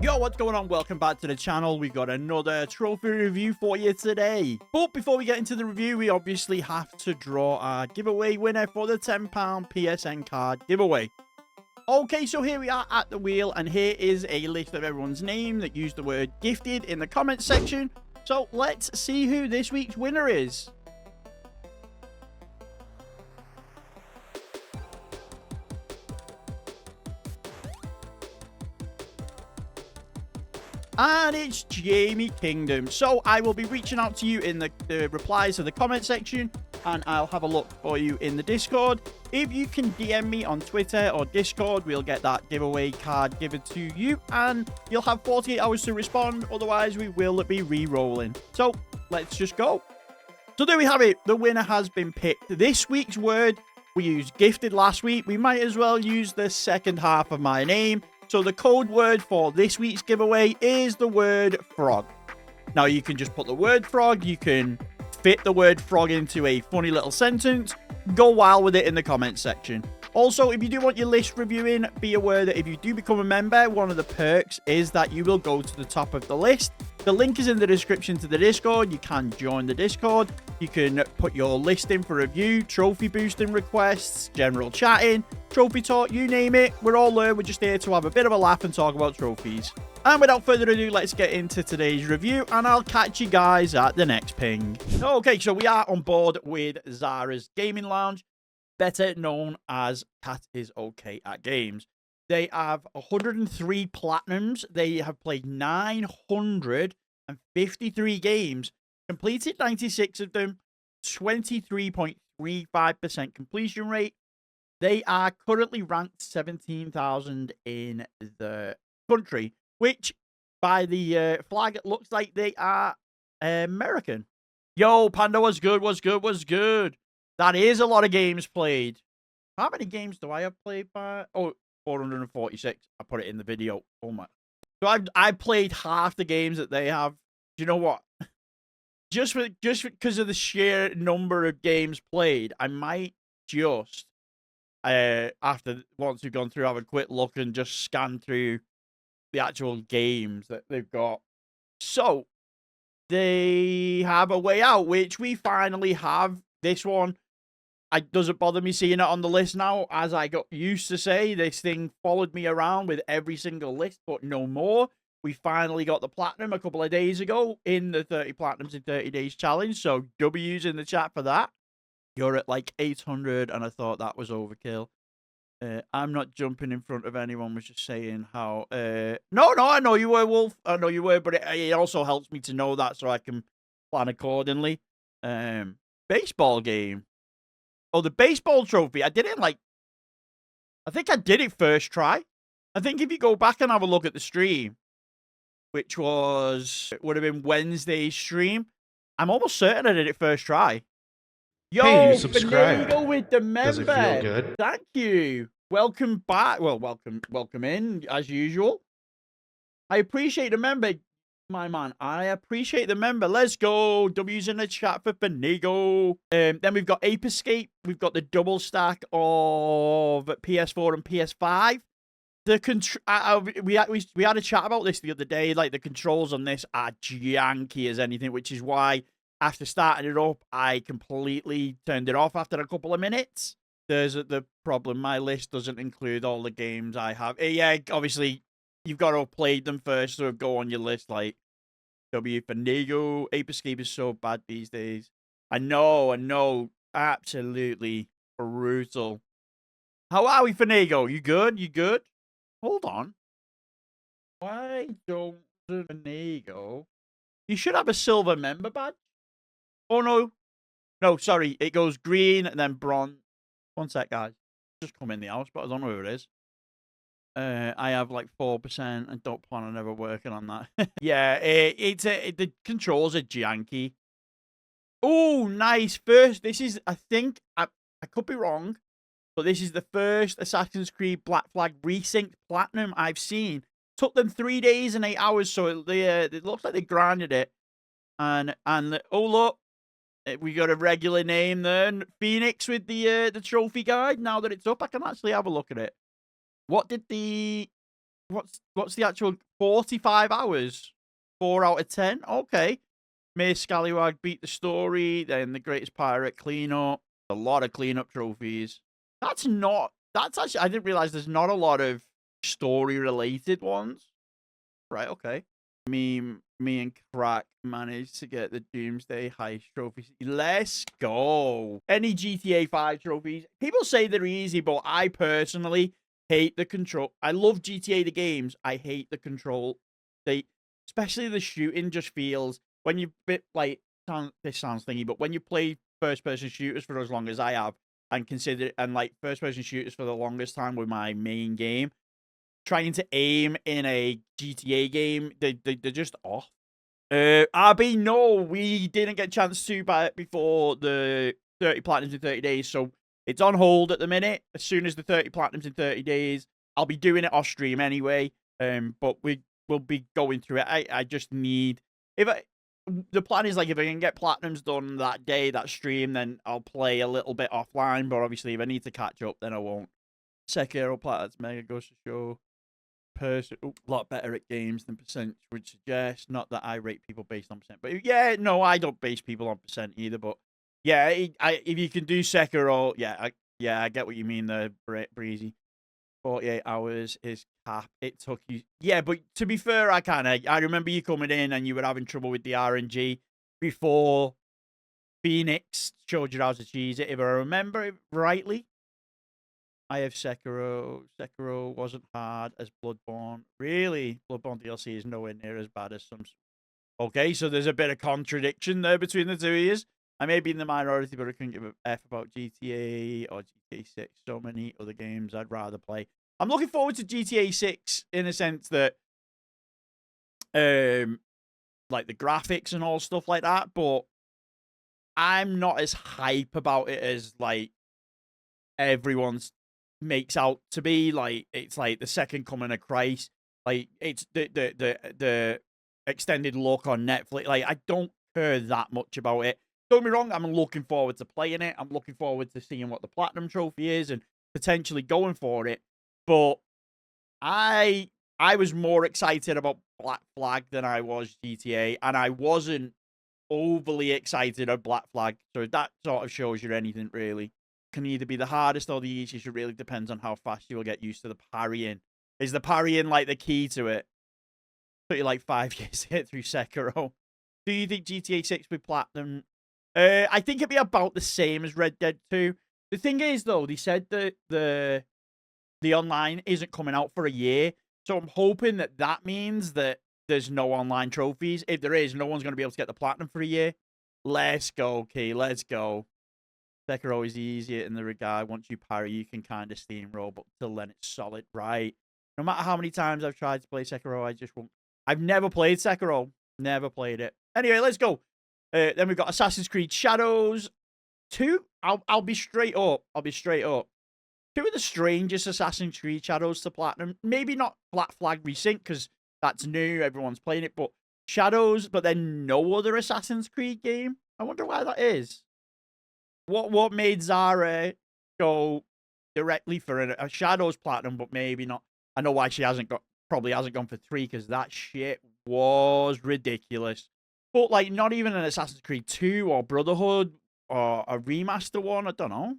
Yo, what's going on? Welcome back to the channel. We've got another trophy review for you today. But before we get into the review, we obviously have to draw our giveaway winner for the £10 PSN card giveaway. Okay, so here we are at the wheel, and here is a list of everyone's name that used the word gifted in the comments section. So let's see who this week's winner is. And it's Jamie Kingdom. So I will be reaching out to you in the replies to the comment section, and I'll have a look for you in the Discord. If you can DM me on Twitter or Discord, we'll get that giveaway card given to you, and you'll have 48 hours to respond. Otherwise, we will be re-rolling. So let's just go. So there we have it. The winner has been picked. This week's word, we used gifted last week. We might as well use the second half of my name. So the code word for this week's giveaway is the word frog. Now you can just put the word frog. You can fit the word frog into a funny little sentence. Go wild with it in the comments section. Also, if you do want your list reviewing, be aware that if you do become a member, one of the perks is that you will go to the top of the list. The link is in the description to the Discord. You can join the Discord. You can put your list in for review, trophy boosting requests, general chatting, trophy talk, you name it. We're all there. We're just here to have a bit of a laugh and talk about trophies. And without further ado, let's get into today's review, and I'll catch you guys at the next ping. Okay, so we are on board with Zara's Gaming Lounge, better known as Cat is Okay at Games. They have 103 platinums. They have played 953 games, completed 96 of them, 23.35% completion rate. They are currently ranked 17,000 in the country, which by the flag, it looks like they are American. Yo, Panda, what's good? What's good? What's good? That is a lot of games played. How many games do I have played by? Oh, 446. I put it in the video. Oh my. So I've played half the games that they have. Do you know what? Just because of the sheer number of games played, I might just once we've gone through, have a quick look and just scan through the actual games that they've got. So they have a way out, which we finally have. This one, it doesn't bother me seeing it on the list now. As I got used to say, this thing followed me around with every single list, but no more. We finally got the platinum a couple of days ago in the 30 platinums in 30 days challenge. So W's in the chat for that. You're at like 800, and I thought that was overkill. I'm not jumping in front of anyone. Was just saying how. No, I know you were, Wolf. I know you were, but it also helps me to know that so I can plan accordingly. Baseball game. Oh, the baseball trophy. I did it I think I did it first try. I think if you go back and have a look at the stream, which would have been Wednesday's stream, I'm almost certain I did it first try. Yo, hey, you subscribed. Finago with the member. Does it feel good? Thank you. Welcome back. Well, welcome in, as usual. I appreciate the member, my man. I appreciate the member. Let's go. W's in the chat for Finago. Then we've got Ape Escape. We've got the double stack of PS4 and PS5. We had a chat about this the other day. Like, the controls on this are janky as anything, which is why after starting it up, I completely turned it off after a couple of minutes. There's the problem. My list doesn't include all the games I have. Yeah, obviously, you've got to have played them first to go on your list. Like, W Finago, Ape Escape is so bad these days. I know. Absolutely brutal. How are we, Finago? You good? You good? Hold on. Why don't Finago? You should have a silver member badge. Oh, no. No, sorry. It goes green and then bronze. One sec, guys. Just come in the house, but I don't know who it is. I have like 4% and don't plan on ever working on that. Yeah, the controls are janky. Oh, nice. First, this is, I think, I could be wrong, but this is the first Assassin's Creed Black Flag Resynced Platinum I've seen. Took them 3 days and 8 hours, so it looks like they grinded it. And oh, look. We got a regular name there, Phoenix, with the trophy guide. Now that it's up, I can actually have a look at it. What did the what's the actual 45 hours. 4 out of 10. Okay. May Scallywag beat the story. Then the Greatest Pirate cleanup. A lot of cleanup trophies. That's actually, I didn't realize there's not a lot of story related ones. Right, okay. Me and Crack managed to get the Doomsday Heist trophies. Let's go. Any GTA 5 trophies. People say they're easy, but I personally hate the control. I love GTA the games. I hate the control. Especially the shooting just feels, when you've been like, this sounds thingy, but when you play first person shooters for as long as I have, and like first person shooters for the longest time with my main game, trying to aim in a GTA game, they're just off. RB, no, we didn't get a chance to buy it before the 30 platinums in 30 days, so it's on hold at the minute. As soon as the 30 platinums in 30 days, I'll be doing it off stream anyway. But we'll be going through it. I just need, the plan is like, if I can get platinums done that day, that stream, then I'll play a little bit offline. But obviously, if I need to catch up, then I won't. Sekiro Platinum's mega goes to show. A lot better at games than percent would suggest. Not that I rate people based on percent, but yeah, no, I don't base people on percent either. But yeah, if you can do Sekiro, yeah, I get what you mean there, Breezy. 48 hours is cap. It took you, yeah, but to be fair, I remember you coming in and you were having trouble with the RNG before Phoenix showed you how to cheese it. If I remember it rightly. I have Sekiro. Sekiro wasn't hard as Bloodborne. Really? Bloodborne DLC is nowhere near as bad as some. Okay, so there's a bit of contradiction there between the two of you. I may be in the minority, but I couldn't give a F about GTA or GTA 6. So many other games I'd rather play. I'm looking forward to GTA 6 in a sense that, like the graphics and all stuff like that, but I'm not as hype about it as like everyone's makes out to be. Like, it's like the second coming of Christ. Like, it's the extended look on Netflix. Like, I don't care that much about it. Don't get me wrong, I'm looking forward to playing it. I'm looking forward to seeing what the platinum trophy is and potentially going for it. But I was more excited about Black Flag than I was GTA, and I wasn't overly excited at Black Flag. So that sort of shows you anything, really. Can either be the hardest or the easiest. It really depends on how fast you will get used to the parrying. Is the parrying like the key to it? Took you like 5 years to get through Sekiro. Do you think GTA 6 will be platinum? I think it'd be about the same as Red Dead 2. The thing is, though, they said that the online isn't coming out for a year. So I'm hoping that that means that there's no online trophies. If there is, no one's going to be able to get the platinum for a year. Let's go, Key. Let's go. Sekiro is easier in the regard. Once you parry, you can kind of steamroll, but till then, it's solid. Right. No matter how many times I've tried to play Sekiro, I just won't. I've never played Sekiro. Never played it. Anyway, let's go. Then we've got Assassin's Creed Shadows 2. I'll be straight up. I'll be straight up. 2 of the strangest Assassin's Creed Shadows to platinum. Maybe not Black Flag Resync, because that's new. Everyone's playing it. But Shadows, but then no other Assassin's Creed game. I wonder why that is. What made Zara go directly for a Shadows platinum, but maybe not? I know why she probably hasn't gone for 3, because that shit was ridiculous. But like, not even an Assassin's Creed 2 or Brotherhood or a remaster one. I don't know.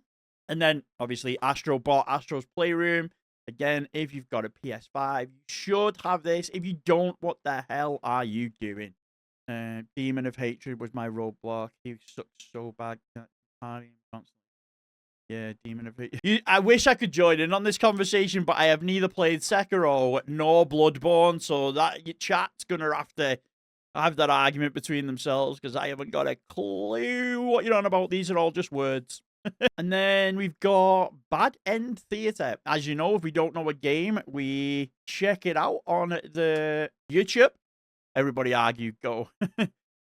And then obviously Astro Bot, Astro's Playroom. Again, if you've got a PS5, you should have this. If you don't, what the hell are you doing? Demon of Hatred was my roadblock. He sucked so bad. Yeah, Demon of Hatred. I wish I could join in on this conversation, but I have neither played Sekiro nor Bloodborne, so that your chat's gonna have to have that argument between themselves, because I haven't got a clue what you're on about. These are all just words. And then we've got Bad End Theater. As you know, if we don't know a game, we check it out on the YouTube. Everybody argue, go.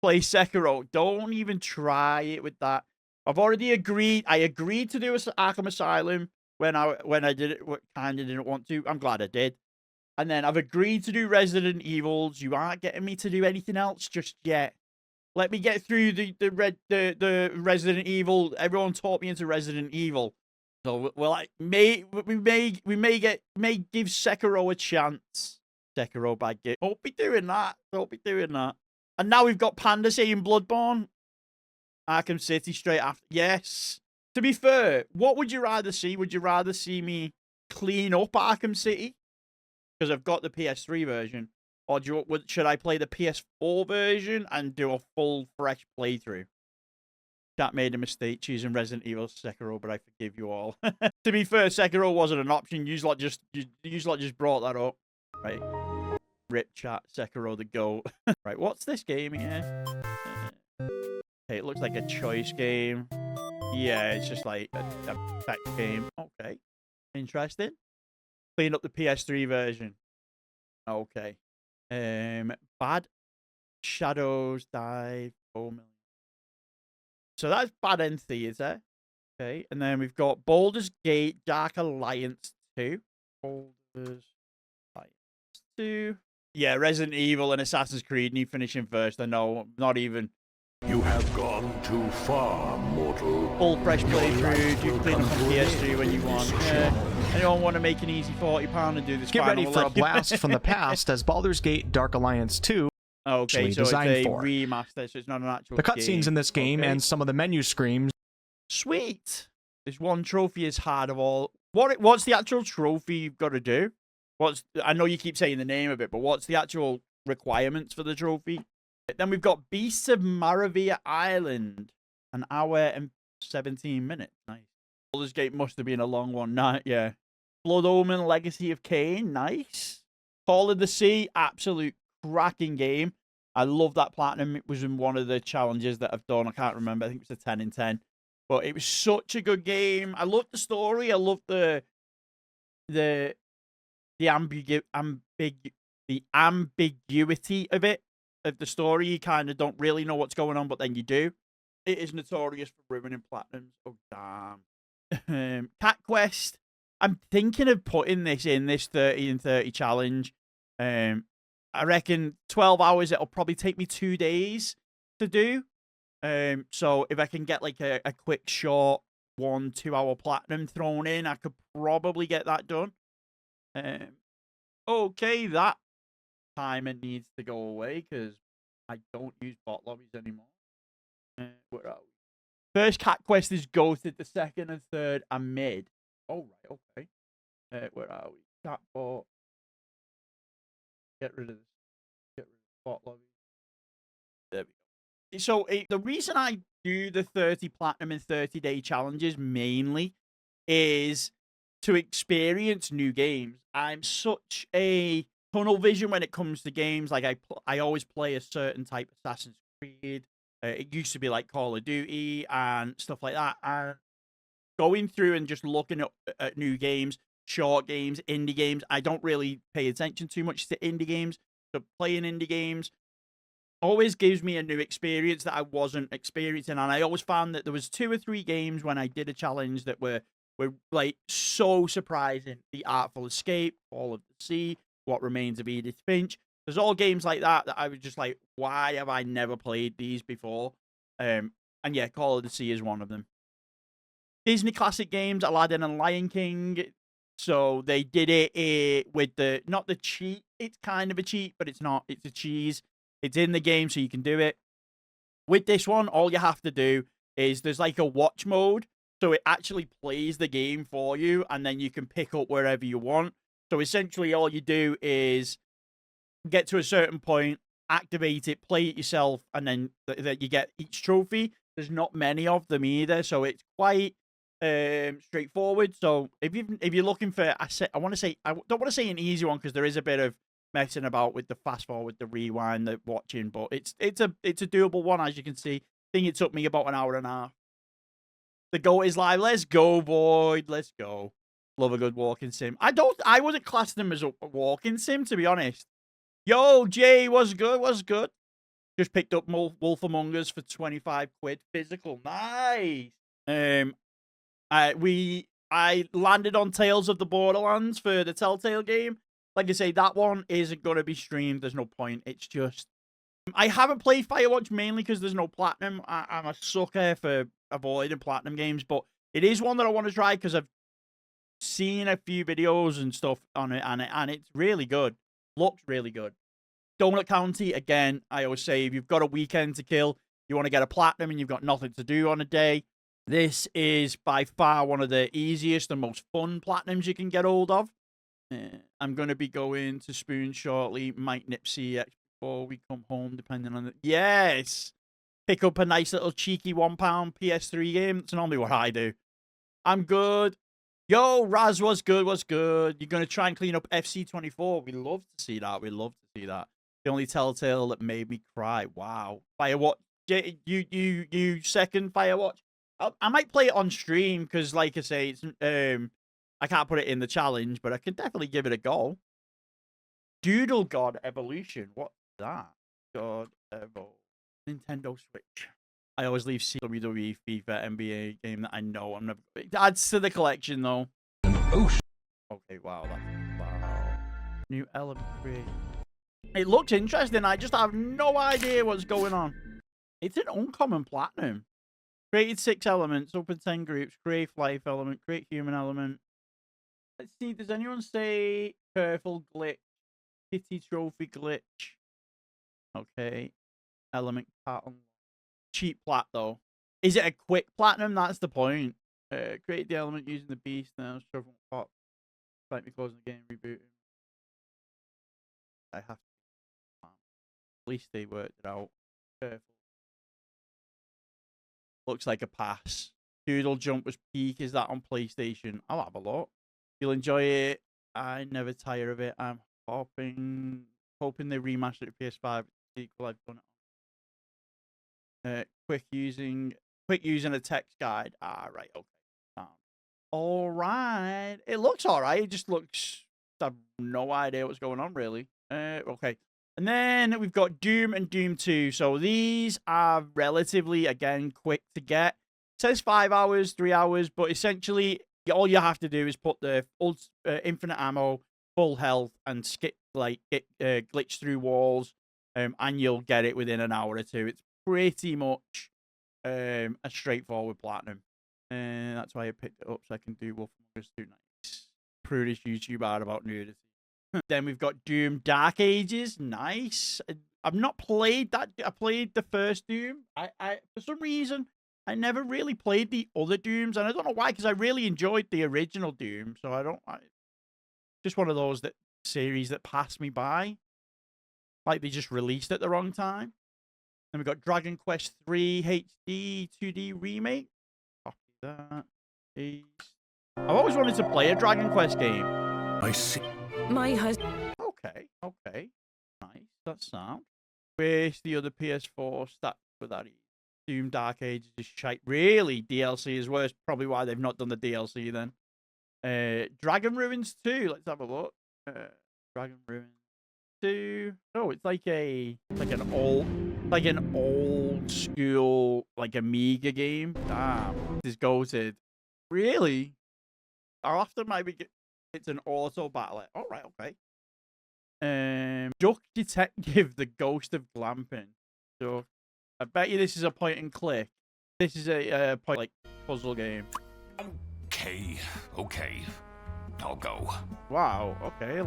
Play Sekiro. Don't even try it with that. I've already agreed. I agreed to do Arkham Asylum when I did it. Kind of didn't want to. I'm glad I did. And then I've agreed to do Resident Evils. You aren't getting me to do anything else just yet. Let me get through the Resident Evil. Everyone taught me into Resident Evil, so we may give Sekiro a chance. Sekiro by Git. Don't be doing that. Don't be doing that. And now we've got Panda saying Bloodborne. Arkham City straight after. Yes. To be fair, what would you rather see? Would you rather see me clean up Arkham City? Because I've got the PS3 version. Or should I play the PS4 version and do a full, fresh playthrough? That made a mistake choosing Resident Evil Sekiro, but I forgive you all. To be fair, Sekiro wasn't an option. You just brought that up. Right. Rip chat, Sekiro the GOAT. Right, what's this game here? Hey, it looks like a choice game. Yeah, it's just like a tech game. Okay. Interesting. Clean up the PS3 version. Okay. Bad Shadows Die 4 million. So that's Bad End Theater. Okay. And then we've got Baldur's Gate Dark Alliance 2. Baldur's Alliance 2. Yeah, Resident Evil and Assassin's Creed need finishing first. I know, not even. You have gone too far, mortal. Full fresh playthrough, do clean up on PS3 when you want. Anyone want to make an easy £40 and do this? Get ready for a blast from the past as Baldur's Gate Dark Alliance 2. Okay, so it's a remaster, so it's not an actual The cutscenes in this game okay. and some of the menu screams. Sweet. This one trophy is hard of all. What's the actual trophy you've got to do? I know you keep saying the name of it, but what's the actual requirements for the trophy? Then we've got Beasts of Maravilla Island. An hour and 17 minutes. Nice. Baldur's Gate must have been a long one. Nah, yeah. Blood Omen Legacy of Kain. Nice. Call of the Sea. Absolute cracking game. I love that platinum. It was in one of the challenges that I've done. I can't remember. I think it was a 10 in 10. But it was such a good game. I loved the story. I loved the ambiguity of it. Of the story, you kind of don't really know what's going on, but then you do. It is notorious for ruining platinums. Oh, damn. Cat Quest. I'm thinking of putting this in this 30 and 30 challenge. I reckon 12 hours, it'll probably take me 2 days to do. So if I can get like a quick, short 1-2 hour platinum thrown in, I could probably get that done. Okay, that timer needs to go away because I don't use bot lobbies anymore. Where are we? First Cat Quest is ghosted. The second and third are mid. Oh, right, okay. Where are we? Cat bot. Get rid of this. Get rid of bot lobbies. There we go. So the reason I do the 30 platinum and 30-day challenges mainly is to experience new games. I'm such a tunnel vision when it comes to games. Like I always play a certain type of Assassin's Creed. It used to be like Call of Duty and stuff like that. And going through and just looking at new games, short games, indie games, I don't really pay attention too much to indie games. So playing indie games always gives me a new experience that I wasn't experiencing. And I always found that there was 2 or 3 games when I did a challenge that were like so surprising. The Artful Escape, Call of the Sea, What Remains of Edith Finch. There's all games like that I was just like, why have I never played these before? And yeah, Call of the Sea is one of them. Disney classic games, Aladdin and Lion King. So they did it with not the cheat. It's kind of a cheat, but it's not. It's a cheese. It's in the game, so you can do it. With this one, all you have to do is there's like a watch mode. So it actually plays the game for you, and then you can pick up wherever you want. So essentially all you do is get to a certain point, activate it, play it yourself, and then you get each trophy. There's not many of them either, so it's quite straightforward. So if you're looking for, I don't want to say an easy one because there is a bit of messing about with the fast forward, the rewind, the watching, but it's a doable one, as you can see. I think it took me about an hour and a half. The GOAT is live. Let's go, Void. Let's go. Love a good walking sim. I wouldn't class them as a walking sim, to be honest. Yo, Jay, what's good? What's good? Just picked up Wolf Among Us for 25 quid. Physical. Nice. I landed on Tales of the Borderlands for the Telltale game. Like I say, that one isn't going to be streamed. There's no point. It's just... I haven't played Firewatch mainly because there's no platinum. I'm a sucker for avoiding platinum games, but it is one that I want to try because I've seen a few videos and stuff on it, and it's really good. Looks really good. Donut County, again, I always say if you've got a weekend to kill, you want to get a platinum and you've got nothing to do on a day, this is by far one of the easiest and most fun platinums you can get hold of. I'm going to be going to Spoon shortly. Might nip CX before we come home, depending on the... Yes! Pick up a nice little cheeky £1 PS3 game. That's normally what I do. I'm good. Yo, Raz, what's good? What's good? You're going to try and clean up FC24. We love to see that. We love to see that. The only telltale that made me cry. Wow. Firewatch. You second Firewatch. I might play it on stream because, like I say, it's I can't put it in the challenge, but I can definitely give it a go. Doodle God Evolution. What's that? God Evo. Nintendo Switch. I always leave WWE, FIFA, NBA game that I know I'm never. It adds to the collection though. Okay, wow. Wow. New element create. It looks interesting. I just have no idea what's going on. It's an uncommon platinum. Created 6 elements, open 10 groups, create life element, create human element. Let's see, does anyone say purple glitch? Kitty trophy glitch. Okay. Element pattern. Cheap plat though. Is it a quick platinum? That's the point. Create the element using the beast now. Struggle pop. Fight me closing the game, rebooting. I have to. At least they worked it out. Careful. Looks like a pass. Doodle Jump was peak. Is that on PlayStation? I'll have a look. You'll enjoy it. I never tire of it. I'm hoping they remastered it to PS5 sequel. I've done it. Quick using a text guide. Ah, right. Okay. All right. It looks all right. It just looks. I have no idea what's going on really. Okay. And then we've got Doom and Doom 2. So these are relatively, again, quick to get. It says 5 hours, 3 hours, but essentially all you have to do is put the infinite ammo, full health, and skip glitch through walls, and you'll get it within an hour or two. It's pretty much a straightforward platinum. And that's why I picked it up so I can do Wolf Among Us 2 nice. Prudish YouTube art about nudity. Then we've got Doom Dark Ages. Nice. I've not played that. I played the first Doom. I for some reason, I never really played the other Dooms. And I don't know why, because I really enjoyed the original Doom. So just one of those series that passed me by. Like they just released at the wrong time. Then we've got Dragon Quest 3 HD 2D remake. Copy that. I've always wanted to play a Dragon Quest game. I see. My husband. Okay. Nice. That's sound. Where's the other PS4 stat for that? Doom Dark Ages is shite. Really? DLC is worse. Probably why they've not done the DLC then. Dragon Ruins 2. Let's have a look. Dragon Ruins 2. Oh, it's like an old school Amiga game. Damn. This is goated. Really? I'll have to maybe get. It's an auto battle. All right, okay. Duck Detective: The Ghost of Glamping. So, I bet you this is a point and click. This is a puzzle game. Okay. I'll go. Wow. Okay.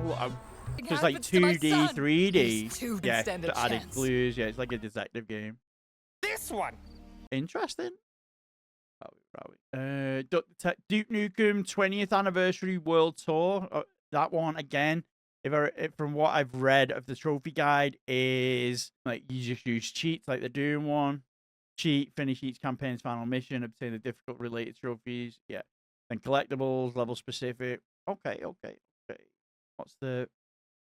Just like 2D, 3D. Yeah, to added clues. Yeah, it's like a detective game. This one. Interesting. Duke Nukem 20th Anniversary World Tour. That one again. From what I've read of the trophy guide, is like you just use cheats like the Doom one. Cheat, finish each campaign's final mission, obtain the difficult related trophies. Yeah, then collectibles, level specific. Okay. What's the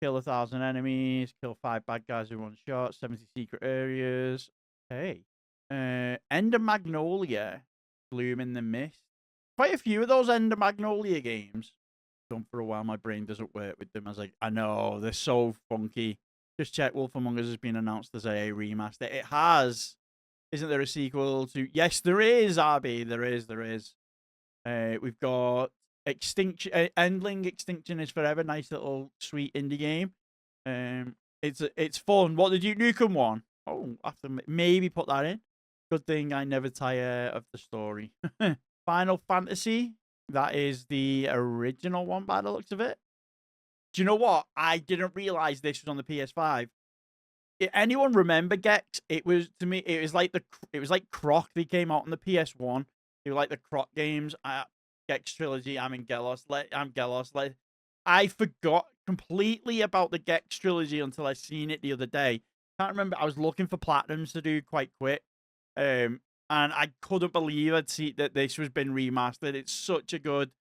kill 1,000 enemies, kill 5 bad guys in one shot, 70 secret areas. Okay. Ender Magnolia. Gloom in the Mist. Quite a few of those Ender Magnolia games. Done for a while, my brain doesn't work with them. I was like, I know, they're so funky. Just check, Wolf Among Us has been announced as a remaster. It has. Isn't there a sequel to... Yes, there is, RB. There is. We've got Extinction... Endling Extinction is Forever. Nice little sweet indie game. It's fun. What, the Duke Nukem one? Oh, I have to maybe put that in. Good thing I never tire of the story. Final Fantasy. That is the original one by the looks of it. Do you know what? I didn't realize this was on the PS5. Anyone remember Gex? It was, to me, it was like Croc. They came out on the PS1. They were like the Croc games. Gex Trilogy. I'm Gelos. I forgot completely about the Gex Trilogy until I seen it the other day. Can't remember. I was looking for platinums to do quite quick. And I couldn't believe I'd see that this was been remastered. It's such a good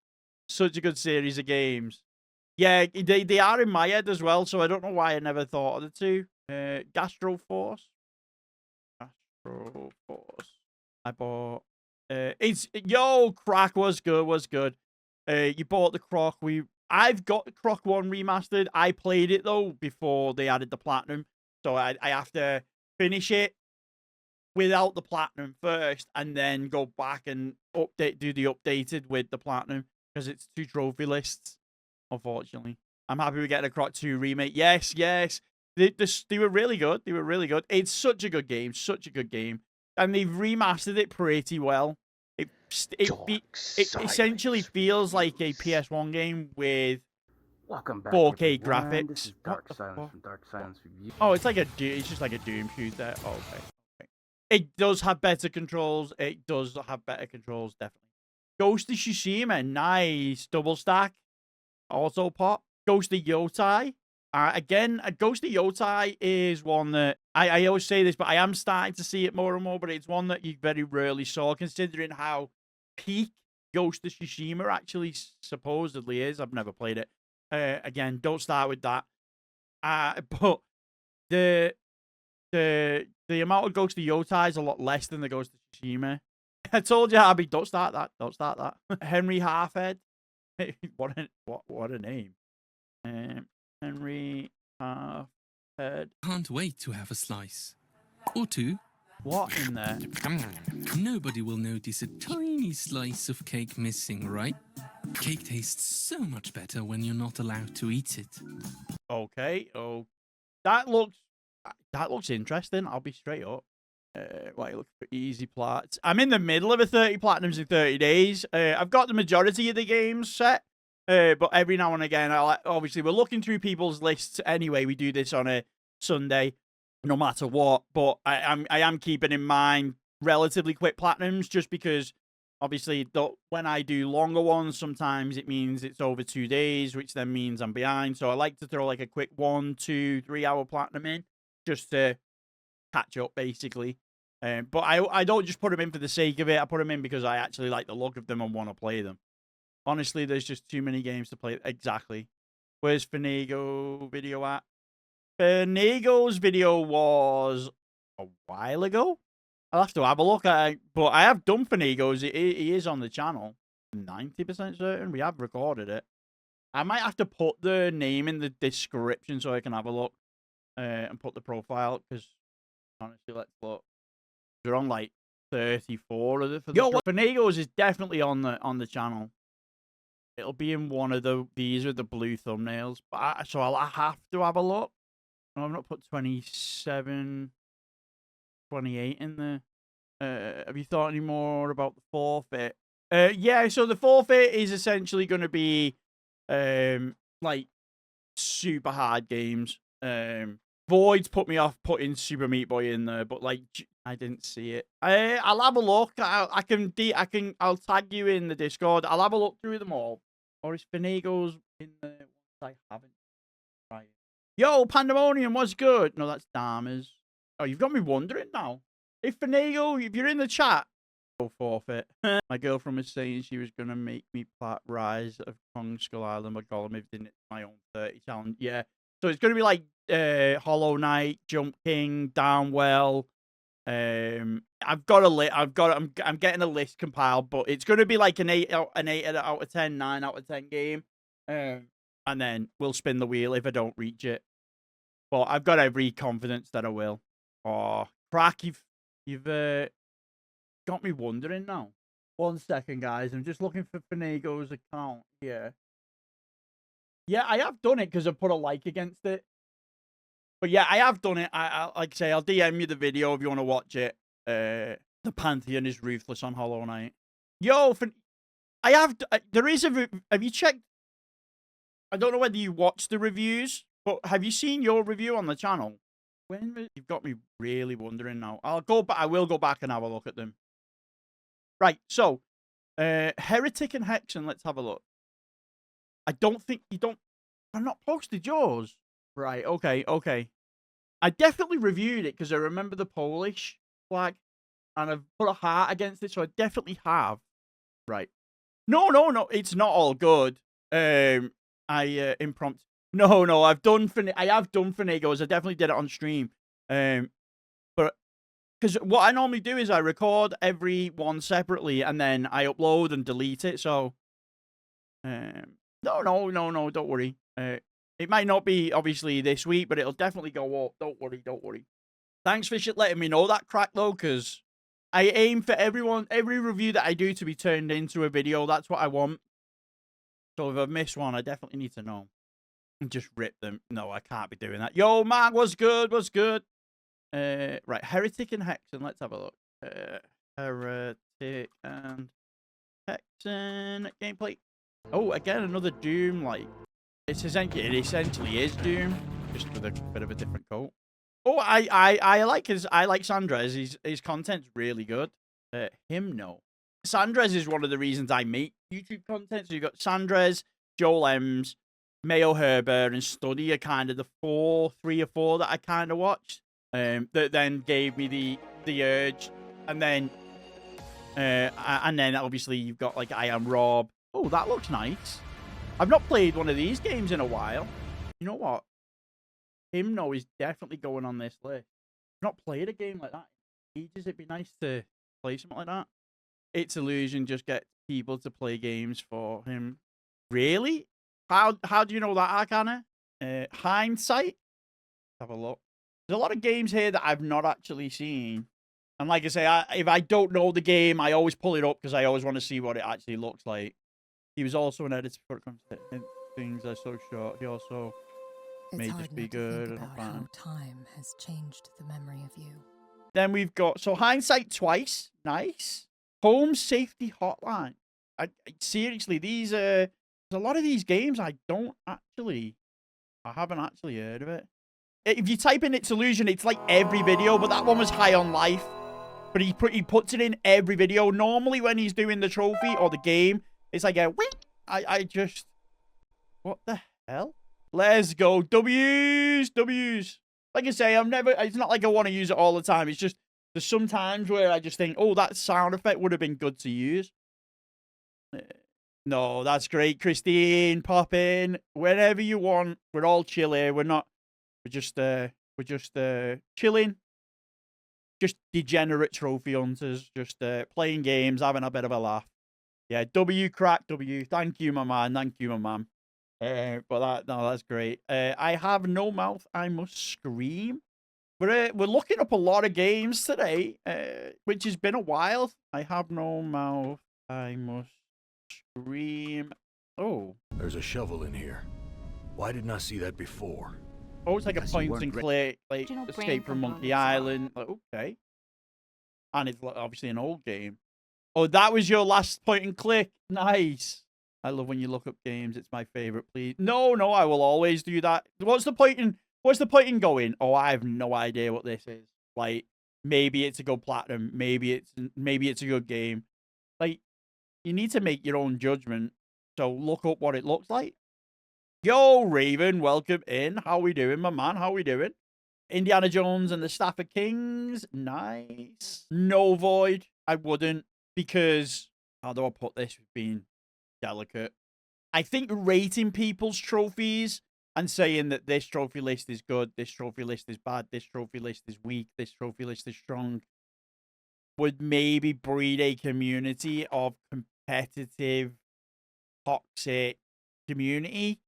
series of games. Yeah, they are in my head as well, so I don't know why I never thought of the two. Gastro Force. I bought. Croc was good. You bought the Croc. I've got the Croc 1 remastered. I played it though before they added the platinum, so I have to finish it without the platinum first, and then go back and do the updated with the platinum because it's 2 trophy lists. Unfortunately, I'm happy we get a Croc 2 remake. Yes. They were really good. It's such a good game, and they've remastered it pretty well. It essentially feels like a PS1 game with Welcome back, 4K everyone. graphics. This is Dark Silence from Dark Silence Review. Oh, it's just like a Doom shooter. Oh, okay. It does have better controls. Definitely. Ghost of Tsushima, nice. Double stack. Auto pop. Ghost of Yotai. Again, Ghost of Yotai is one that I always say this, but I am starting to see it more and more. But it's one that you very rarely saw, considering how peak Ghost of Tsushima actually supposedly is. I've never played it. Again, don't start with that. But the amount of Ghost of Yotai is a lot less than the Ghost of Tsushima. I told you, Abby, don't start that. Henry Halfhead. what a name. Henry Halfhead. Can't wait to have a slice. Or two. What in there? Nobody will notice a tiny slice of cake missing, right? Cake tastes so much better when you're not allowed to eat it. Okay. Oh, that looks interesting. I'll be straight up. Look for easy plats. I'm in the middle of a 30 platinums in 30 days. I've got the majority of the games set. But every now and again, obviously, we're looking through people's lists anyway. We do this on a Sunday, no matter what. But I am keeping in mind relatively quick platinums, just because, obviously, when I do longer ones, sometimes it means it's over 2 days, which then means I'm behind. So I like to throw like a quick 1, 2, 3 hour platinum in, just to catch up, basically. But I don't just put them in for the sake of it. I put them in because I actually like the look of them and want to play them. Honestly, there's just too many games to play. Exactly. Where's Finago video at? Finago's video was a while ago. I'll have to have a look at it. But I have done Finago's. He is on the channel. 90% certain. We have recorded it. I might have to put the name in the description so I can have a look. And put the profile. Because, honestly, let's look. We're on like 34 of it. Finago's is definitely on the channel. It'll be in one of these with the blue thumbnails. But so I'll have to have a look. No, I've not put 27, 28 in there. Have you thought any more about the forfeit? Yeah, so the forfeit is essentially going to be like super hard games. Void's put me off putting Super Meat Boy in there, but like I didn't see it. I'll have a look. I'll tag you in the Discord. I'll have a look through them all. Or is Finago's in the ones I haven't tried? Yo, Pandemonium, what's good? No, that's Dharma's. Oh, you've got me wondering now. If you're in the chat, go forfeit. My girlfriend was saying she was going to make me plat Rise of Kong Skull Island, but Golem if didn't my own 30 challenge. Yeah. So it's going to be like Hollow Knight, Jump King, Downwell. I've got a list. I'm getting a list compiled, but it's going to be like an 8 out of 10, 9 out of 10 game. And then we'll spin the wheel if I don't reach it. But I've got every confidence that I will. Oh, Crack, you've got me wondering now. 1 second, guys. I'm just looking for Finago's account here. Yeah, I have done it because I put a like against it. But yeah, I have done it. I like I say, I'll DM you the video if you want to watch it. The Pantheon is ruthless on Hollow Knight. Yo, have you checked I don't know whether you watch the reviews, but have you seen your review on the channel? You've got me really wondering now. I'll go back. I will go back and have a look at them. Right. So, Heretic and Hexen. Let's have a look. I don't think you don't. I'm not posted yours. Right. Okay. Okay. I definitely reviewed it because I remember the Polish flag, and I've put a heart against it, so I definitely have. Right. No. It's not all good. Impromptu. No. I have done Finagos. I definitely did it on stream. But because what I normally do is I record every one separately and then I upload and delete it. So, no. Don't worry. It might not be obviously this week, but it'll definitely go up. Don't worry. Thanks for letting me know that, Crack, though, because I aim for every review that I do to be turned into a video. That's what I want. So if I miss one, I definitely need to know. And just rip them. No, I can't be doing that. Yo, man, what's good? Right, Heretic and Hexen. Let's have a look. Heretic and Hexen gameplay. Oh, again, another Doom. Like, it essentially is Doom, just with a bit of a different coat. Oh, I like Sandrez. His content's really good. No. Sandrez is one of the reasons I make YouTube content. So you've got Sandrez, Joel Ems, Mayo Herber, and Study are kind of the 3 or 4 that I kind of watched. That then gave me the urge, and then obviously you've got like I Am Rob. Oh, that looks nice. I've not played one of these games in a while. You know what? No is definitely going on this list. I've not played a game like that in ages. It'd be nice to play something like that. It's Illusion just get people to play games for him. Really? How do you know that, Arcana? Hindsight? Have a look. There's a lot of games here that I've not actually seen. And like I say, if I don't know the game, I always pull it up because I always want to see what it actually looks like. He was also an editor for things are so short. He also made this be good and about how time has changed the memory of you. Then we've got Hindsight twice. Nice. Home Safety Hotline. Seriously, these there's a lot of these games I haven't actually heard of it. If you type in It's Illusion, it's like every video, but that one was High on Life. But he puts it in every video. Normally when he's doing the trophy or the game, it's like a whip. What the hell? Let's go. W's. Like I say, it's not like I want to use it all the time. It's just, there's some times where I just think, oh, that sound effect would have been good to use. No, that's great, Christine. Pop in whenever you want. We're all chill here. We're just chilling. Just degenerate trophy hunters. Just playing games, having a bit of a laugh. Yeah, Crack. Thank you, my man. But that's great. I have no mouth. I must scream. We're looking up a lot of games today, which has been a while. I have no mouth. I must scream. Oh. There's a shovel in here. Why didn't I see that before? Oh, it's like a point and click, like Escape from Monkey Island. Like, okay. And it's obviously an old game. Oh, that was your last point and click. Nice. I love when you look up games. It's my favorite. Please. No, I will always do that. What's the point in going? Oh, I have no idea what this is. Like, maybe it's a good platinum. Maybe it's a good game. Like, you need to make your own judgment. So look up what it looks like. Yo, Raven, welcome in. How we doing, my man? How we doing? Indiana Jones and the Staff of Kings. Nice. No Void. I wouldn't, because how do I put this with being delicate? I think rating people's trophies and saying that this trophy list is good, this trophy list is bad, this trophy list is weak, this trophy list is strong, would maybe breed a community of competitive, toxic community.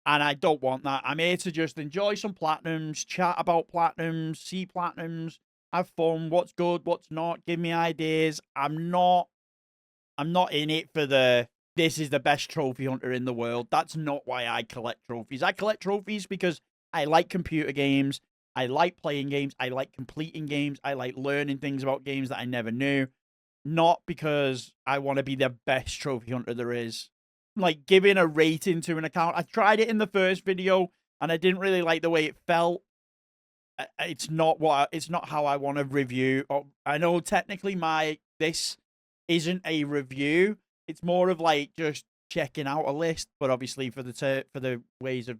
And I don't want that. I'm here to just enjoy some platinums, chat about platinums, see platinums, have fun, what's good, what's not, give me ideas. I'm not in it for this is the best trophy hunter in the world. That's not why I collect trophies. I collect trophies because I like computer games. I like playing games. I like completing games. I like learning things about games that I never knew. Not because I want to be the best trophy hunter there is. like giving a rating to an account. I tried it in the first video and I didn't really like the way it felt. It's not how I want to review. I know technically this isn't a review. It's more of like just checking out a list, but obviously for the ways of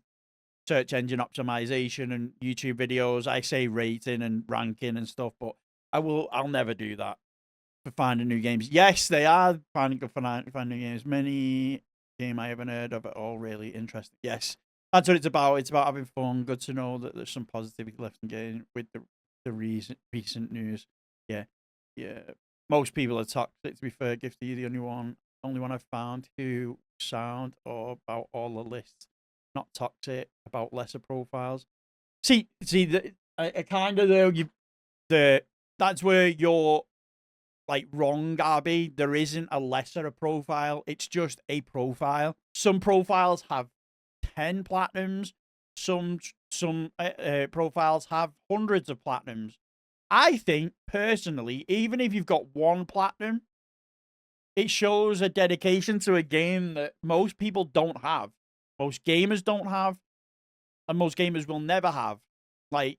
search engine optimization and YouTube videos, I say rating and ranking and stuff, but I'll never do that for finding new games. Yes, they are finding new games. Many game I haven't heard of at all really interesting. Yes, that's what it's about. It's about having fun. Good to know that there's some positivity left in game with the recent news. Yeah. Most people are toxic. To be fair, Gifty, you're the only one I've found who sound or about all the lists not toxic, about lesser profiles. See, I kind of that's where you're like wrong, Abby. There isn't a lesser profile. It's just a profile. Some profiles have 10 platinums. Some profiles have hundreds of platinums. I think personally, even if you've got 1 platinum, it shows a dedication to a game that most people don't have. Most gamers don't have, and most gamers will never have. Like,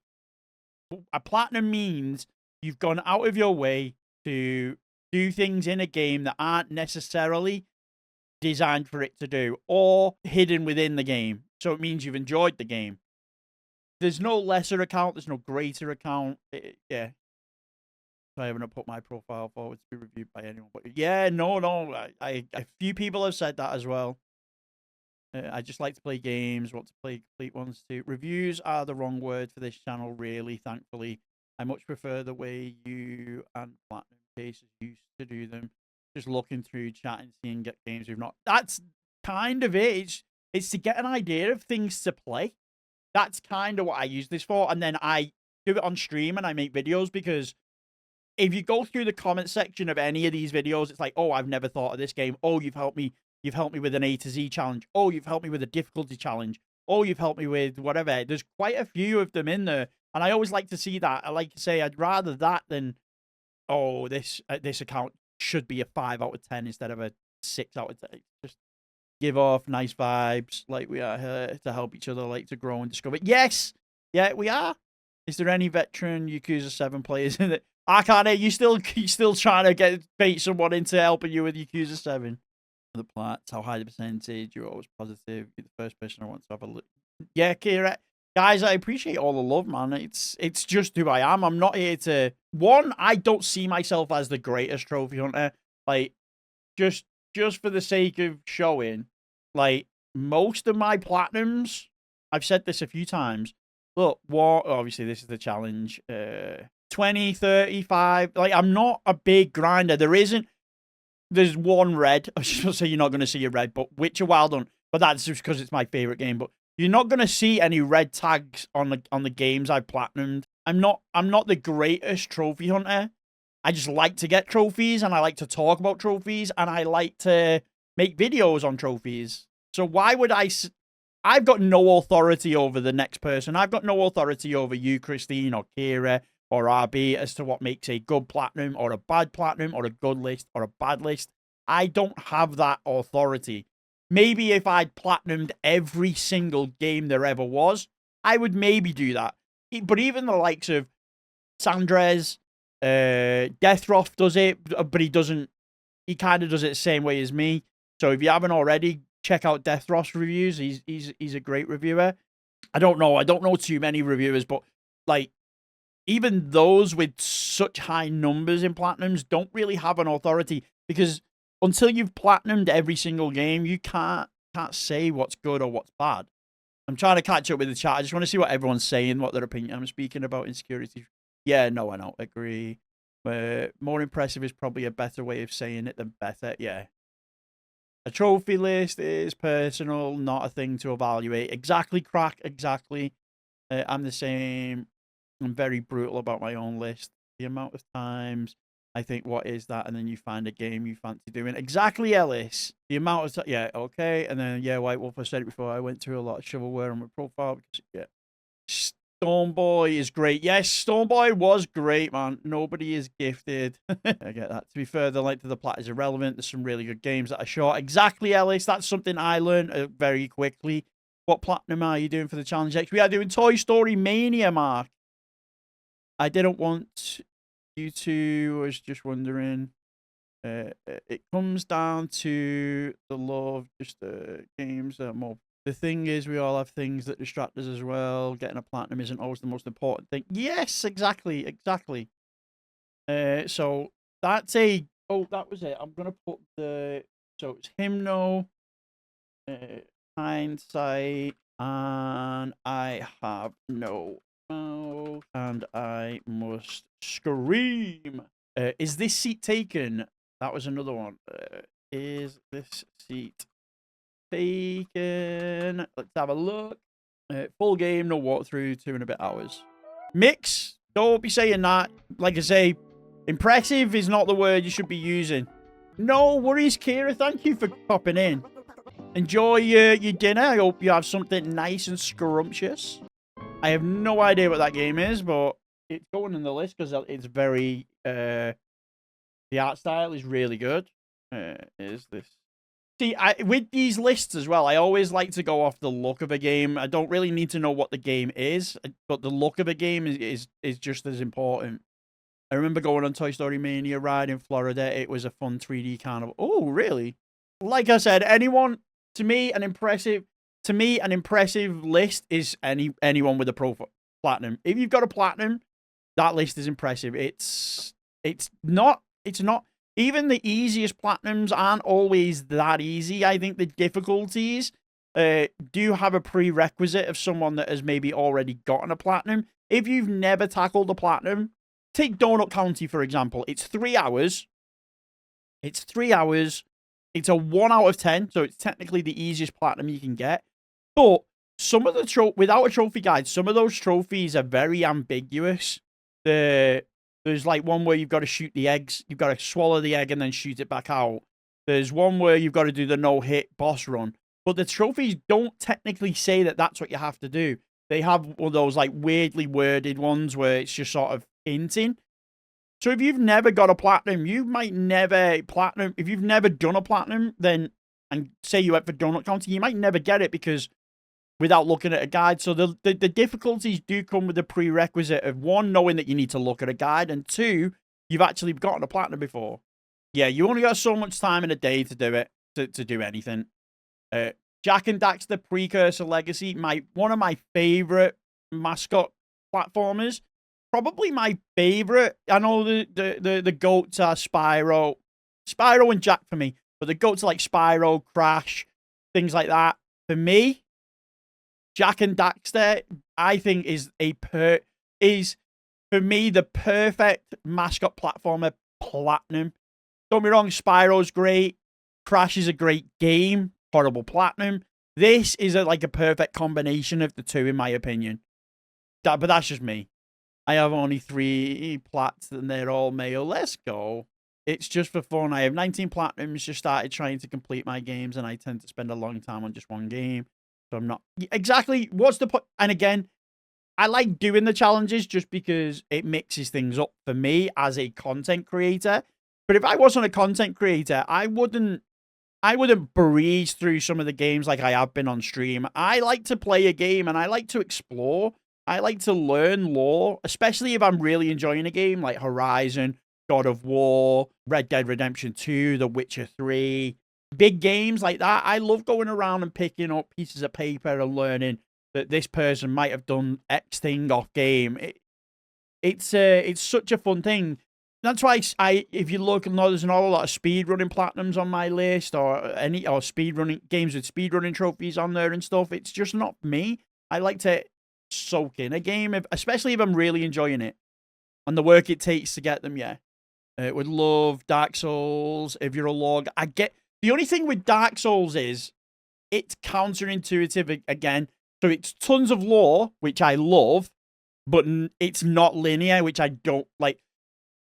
a platinum means you've gone out of your way to do things in a game that aren't necessarily designed for it to do, or hidden within the game. So it means you've enjoyed the game. There's no lesser account. There's no greater account. Yeah. I haven't put my profile forward to be reviewed by anyone. But yeah, no. A few people have said that as well. I just like to play games, want to play complete ones too. Reviews are the wrong word for this channel, really, thankfully. I much prefer the way you and Platinum Cases used to do them. Just looking through, chatting, seeing get games we've not. That's kind of it. It's to get an idea of things to play. That's kind of what I use this for. And then I do it on stream and I make videos, because if you go through the comment section of any of these videos, it's like, oh, I've never thought of this game. Oh, you've helped me with an A to Z challenge. Oh, you've helped me with a difficulty challenge. Oh, you've helped me with whatever. There's quite a few of them in there. And I always like to see that. I like to say I'd rather that than, oh, this account should be a 5 out of 10 instead of a 6 out of 10. Just give off nice vibes. Like, we are here to help each other, like to grow and discover. Yes! Yeah, we are. Is there any veteran Yakuza 7 players in it? I can't hear you. Still trying to bait someone into helping you with Yakuza 7. The plots, how high the percentage, you're always positive, you're the first person I want to have a look. Yeah, Kira. Guys, I appreciate all the love, man. It's just who I am. I'm not here to... One, I don't see myself as the greatest trophy hunter. Like, just for the sake of showing, like, most of my platinums, I've said this a few times. Look, obviously this is the challenge. 20, 35. Like, I'm not a big grinder. There's one red. I was just going to say you're not going to see a red, but Witcher Wild Hunt. But that's just because it's my favorite game. But you're not going to see any red tags on the games I've platinumed. I'm not the greatest trophy hunter. I just like to get trophies, and I like to talk about trophies, and I like to make videos on trophies. So why would I've got no authority over the next person. I've got no authority over you, Christine, or Kira, or RB as to what makes a good platinum or a bad platinum or a good list or a bad list. I don't have that authority. Maybe if I'd platinumed every single game there ever was, I would maybe do that. But even the likes of Sandrez, Deathroth does it, but he kind of does it the same way as me. So if you haven't already, check out Deathroth's reviews. He's a great reviewer. I don't know too many reviewers, but like, even those with such high numbers in platinums don't really have an authority, because until you've platinumed every single game, you can't say what's good or what's bad. I'm trying to catch up with the chat. I just want to see what everyone's saying, what their opinion. I'm speaking about insecurity. Yeah, no, I don't agree. More impressive is probably a better way of saying it than better. Yeah. A trophy list is personal, not a thing to evaluate. Exactly, Crack. Exactly. I'm the same. I'm very brutal about my own list. The amount of times I think, what is that? And then you find a game you fancy doing. Exactly, Ellis. The amount of yeah, okay. And then, yeah, White Wolf, I said it before. I went through a lot of shovelware on my profile because, yeah, Stormboy is great. Yes, Stormboy was great, man. Nobody is gifted. I get that. To be fair, the length of the plat is irrelevant. There's some really good games that are short. Exactly, Ellis. That's something I learned very quickly. What platinum are you doing for the Challenge X? We are doing Toy Story Mania, Mark. I didn't want you to. I was just wondering. It comes down to the love, just the games that are more. The thing is, we all have things that distract us as well. Getting a platinum isn't always the most important thing. Yes, exactly, exactly. So that's a. Oh, that was it. I'm gonna put the. So it's Hymno, hindsight, and I have no mouth, and I must scream. Is this seat taken? That was another one. Is this seat taken? Let's have a look. Full game, no walkthrough, 2 and a bit hours. Mix, don't be saying that. Like I say, impressive is not the word you should be using. No worries, Kira. Thank you for popping in. Enjoy your dinner. I hope you have something nice and scrumptious. I have no idea what that game is, but it's going in the list because it's very... the art style is really good. Is this? See, with these lists as well, I always like to go off the look of a game. I don't really need to know what the game is, but the look of a game is just as important. I remember going on Toy Story Mania ride in Florida. It was a fun 3D carnival. Oh, really? Like I said, to me, an impressive list is anyone with a pro platinum. If you've got a platinum, that list is impressive. It's not even the easiest platinums aren't always that easy. I think the difficulties do have a prerequisite of someone that has maybe already gotten a platinum. If you've never tackled a platinum, take Donut County, for example. It's 3 hours. It's 3 hours. It's a 1 out of 10, so it's technically the easiest platinum you can get. But some of the without a trophy guide, some of those trophies are very ambiguous. There's like one where you've got to shoot the eggs. You've got to swallow the egg and then shoot it back out. There's one where you've got to do the no-hit boss run. But the trophies don't technically say that that's what you have to do. They have one of those like weirdly worded ones where it's just sort of hinting. So if you've never got a platinum, you might never platinum. If you've never done a platinum, then, and say you went for Donut County, you might never get it because without looking at a guide. So the difficulties do come with the prerequisite of 1, knowing that you need to look at a guide, and 2, you've actually gotten a platinum before. Yeah, you only got so much time in a day to do it, to do anything. Jak and Daxter Precursor Legacy, one of my favorite mascot platformers. Probably my favorite. I know the goats are Spyro and Jak for me, but the goats are like Spyro, Crash, things like that. For me, Jak and Daxter, I think, is for me the perfect mascot platformer platinum. Don't be wrong, Spyro's great. Crash is a great game. Horrible platinum. This is like a perfect combination of the two, in my opinion. But that's just me. I have only 3 plats and they're all male. Let's go. It's just for fun. I have 19 platinums. Just started trying to complete my games, and I tend to spend a long time on just one game. So I'm not exactly. What's the point? And again, I like doing the challenges just because it mixes things up for me as a content creator. But if I wasn't a content creator, I wouldn't breeze through some of the games like I have been on stream. I like to play a game and I like to explore. I like to learn lore, especially if I'm really enjoying a game like Horizon, God of War, Red Dead Redemption 2, The Witcher 3. Big games like that. I love going around and picking up pieces of paper and learning that this person might have done X thing off game. It's such a fun thing. That's why if you look, there's not a lot of speedrunning platinums on my list or speedrunning games with speedrunning trophies on there and stuff. It's just not me. I like to soak in a game, especially if I'm really enjoying it and the work it takes to get them. Yeah, would love Dark Souls. If you're a log, the only thing with Dark Souls is it's counterintuitive again. So it's tons of lore, which I love, but it's not linear, which I don't like.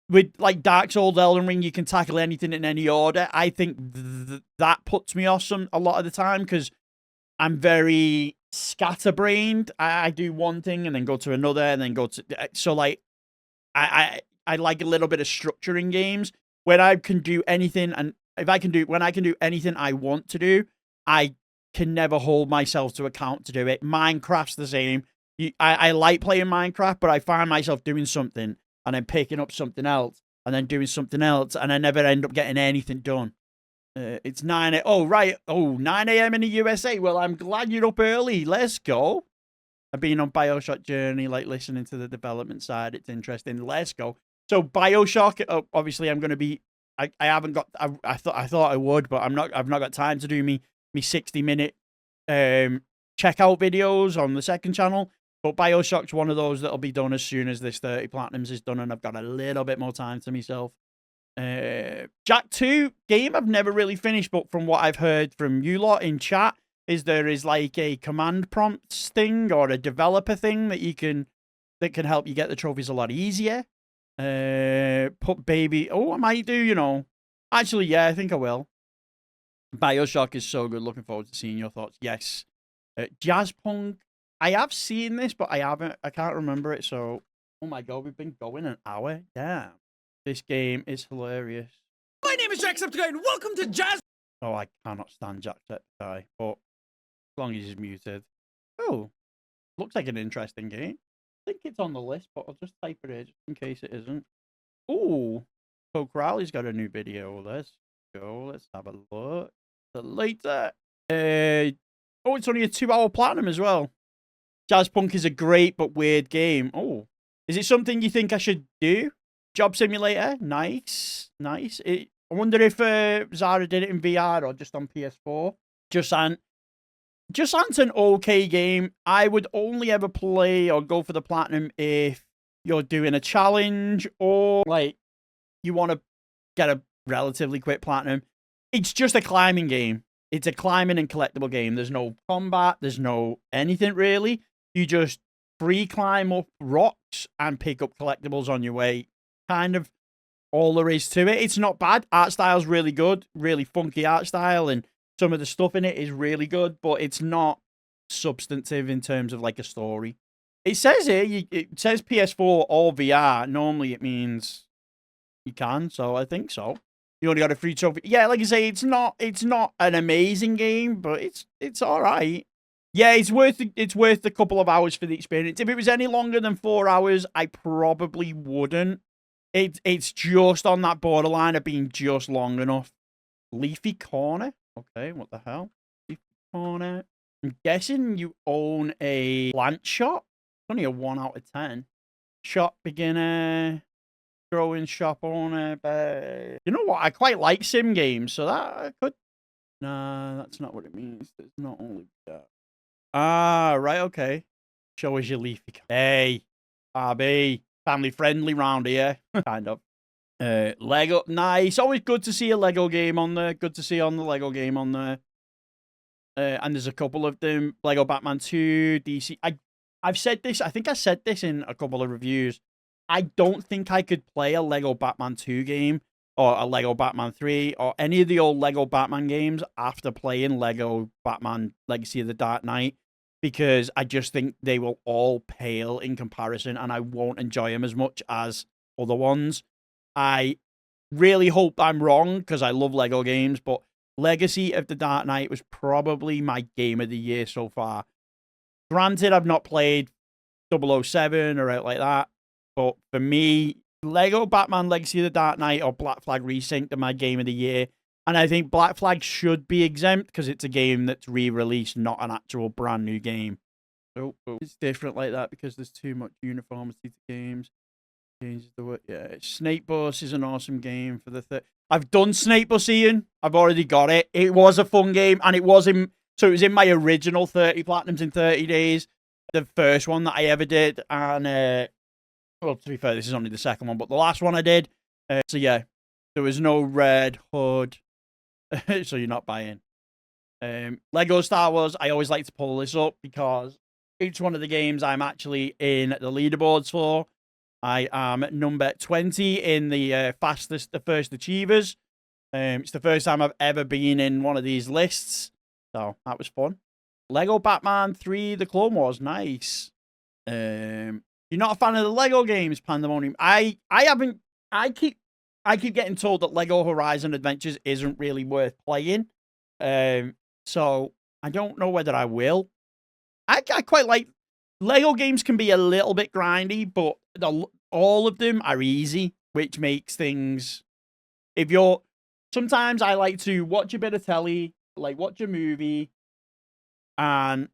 With like Dark Souls, Elden Ring, you can tackle anything in any order. I think that puts me off a lot of the time because I'm very scatterbrained. I do one thing and then go to another and then go to so like I like a little bit of structure in games when I can do anything, and when I can do anything I want to do, I can never hold myself to account to do it. Minecraft's the same. I like playing Minecraft, but I find myself doing something and then picking up something else and then doing something else, and I never end up getting anything done. It's 9 a.m. Oh, right. Oh, 9 a.m. in the USA. Well, I'm glad you're up early. Let's go. I've been on BioShock journey, like listening to the development side. It's interesting. Let's go. So BioShock, obviously I'm going to be, I haven't got, I thought I would, but I've not got time to do me 60-minute checkout videos on the second channel. But BioShock's one of those that'll be done as soon as this 30 Platinums is done, and I've got a little bit more time to myself. Jak 2 game I've never really finished, but from what I've heard from you lot in chat, there is like a command prompts thing or a developer thing that can help you get the trophies a lot easier. Put baby. Oh, I might do, you know. Actually, yeah, I think I will. BioShock is so good. Looking forward to seeing your thoughts. Yes. Jazzpunk. I have seen this, but I can't remember it. So, oh my God, we've been going an hour. Damn. This game is hilarious. My name is Jacksepticeye, and welcome to Jazz. Oh, I cannot stand Jacksepticeye, but as long as he's muted. Oh, looks like an interesting game. I think it's on the list, but I'll just type it in just in case it isn't. Oh, Coke Rowley's got a new video. Let's go. Let's have a look. Later. Oh, it's only a 2-hour platinum as well. Jazzpunk is a great but weird game. Oh, is it something you think I should do? Job Simulator, nice. I wonder if Zara did it in VR or just on PS4. Justant's an okay game. I would only ever play or go for the platinum if you're doing a challenge or like you want to get a relatively quick platinum. It's just a climbing game. It's a climbing and collectible game. There's no combat. There's no anything really. You just free climb up rocks and pick up collectibles on your way. Kind of all there is to it. It's not bad. Art style's really good. Really funky art style, and some of the stuff in it is really good, but it's not substantive in terms of like a story. It says here, it says PS4 or VR. Normally it means you can, so I think so. You only got a free trophy. Yeah, like I say, it's not an amazing game, but it's all right. Yeah, it's worth a couple of hours for the experience. If it was any longer than 4 hours, I probably wouldn't. It's just on that borderline of being just long enough. Leafy Corner. Okay, what the hell? Leafy Corner. I'm guessing you own a plant shop. It's only a 1 out of 10. Shop beginner. Growing shop owner. But you know what? I quite like sim games, so that I could. Nah, that's not what it means. It's not only that. Ah, right, okay. Show us your Leafy. Hey, RB. Family friendly round here. Kind of. Lego. Nice. Always good to see a Lego game on there. Good to see on the Lego game on there. And there's a couple of them. Lego Batman 2, DC. I've said this. I think I said this in a couple of reviews. I don't think I could play a Lego Batman 2 game or a Lego Batman 3 or any of the old Lego Batman games after playing Lego Batman Legacy of the Dark Knight, because I just think they will all pale in comparison and I won't enjoy them as much as other ones. I really hope I'm wrong because I love Lego games, but Legacy of the Dark Knight was probably my game of the year so far. Granted, I've not played 007 or out like that, but for me, Lego Batman Legacy of the Dark Knight or Black Flag Resynced are my game of the year. And I think Black Flag should be exempt because it's a game that's re-released, not an actual brand new game. Oh, it's different like that because there's too much uniformity to games. Changes the word. Yeah, Snake Bus is an awesome game for the I've done Snake Bus, Ian. I've already got it. It was a fun game, and it was in my original 30 Platinums in 30 days. The first one that I ever did, and well, to be fair, this is only the second one, but the last one I did. So yeah, there was no Red Hood. So you're not buying. Lego Star Wars, I always like to pull this up because it's one of the games I'm actually in the leaderboards for. I am number 20 in the first achievers. It's the first time I've ever been in one of these lists. So that was fun. Lego Batman 3: The Clone Wars. Nice. You're not a fan of the Lego games, Pandemonium? I keep getting told that Lego Horizon Adventures isn't really worth playing. So I don't know whether I will. I quite like Lego games. Can be a little bit grindy, but all of them are easy, which makes things. Sometimes I like to watch a bit of telly, like watch a movie, and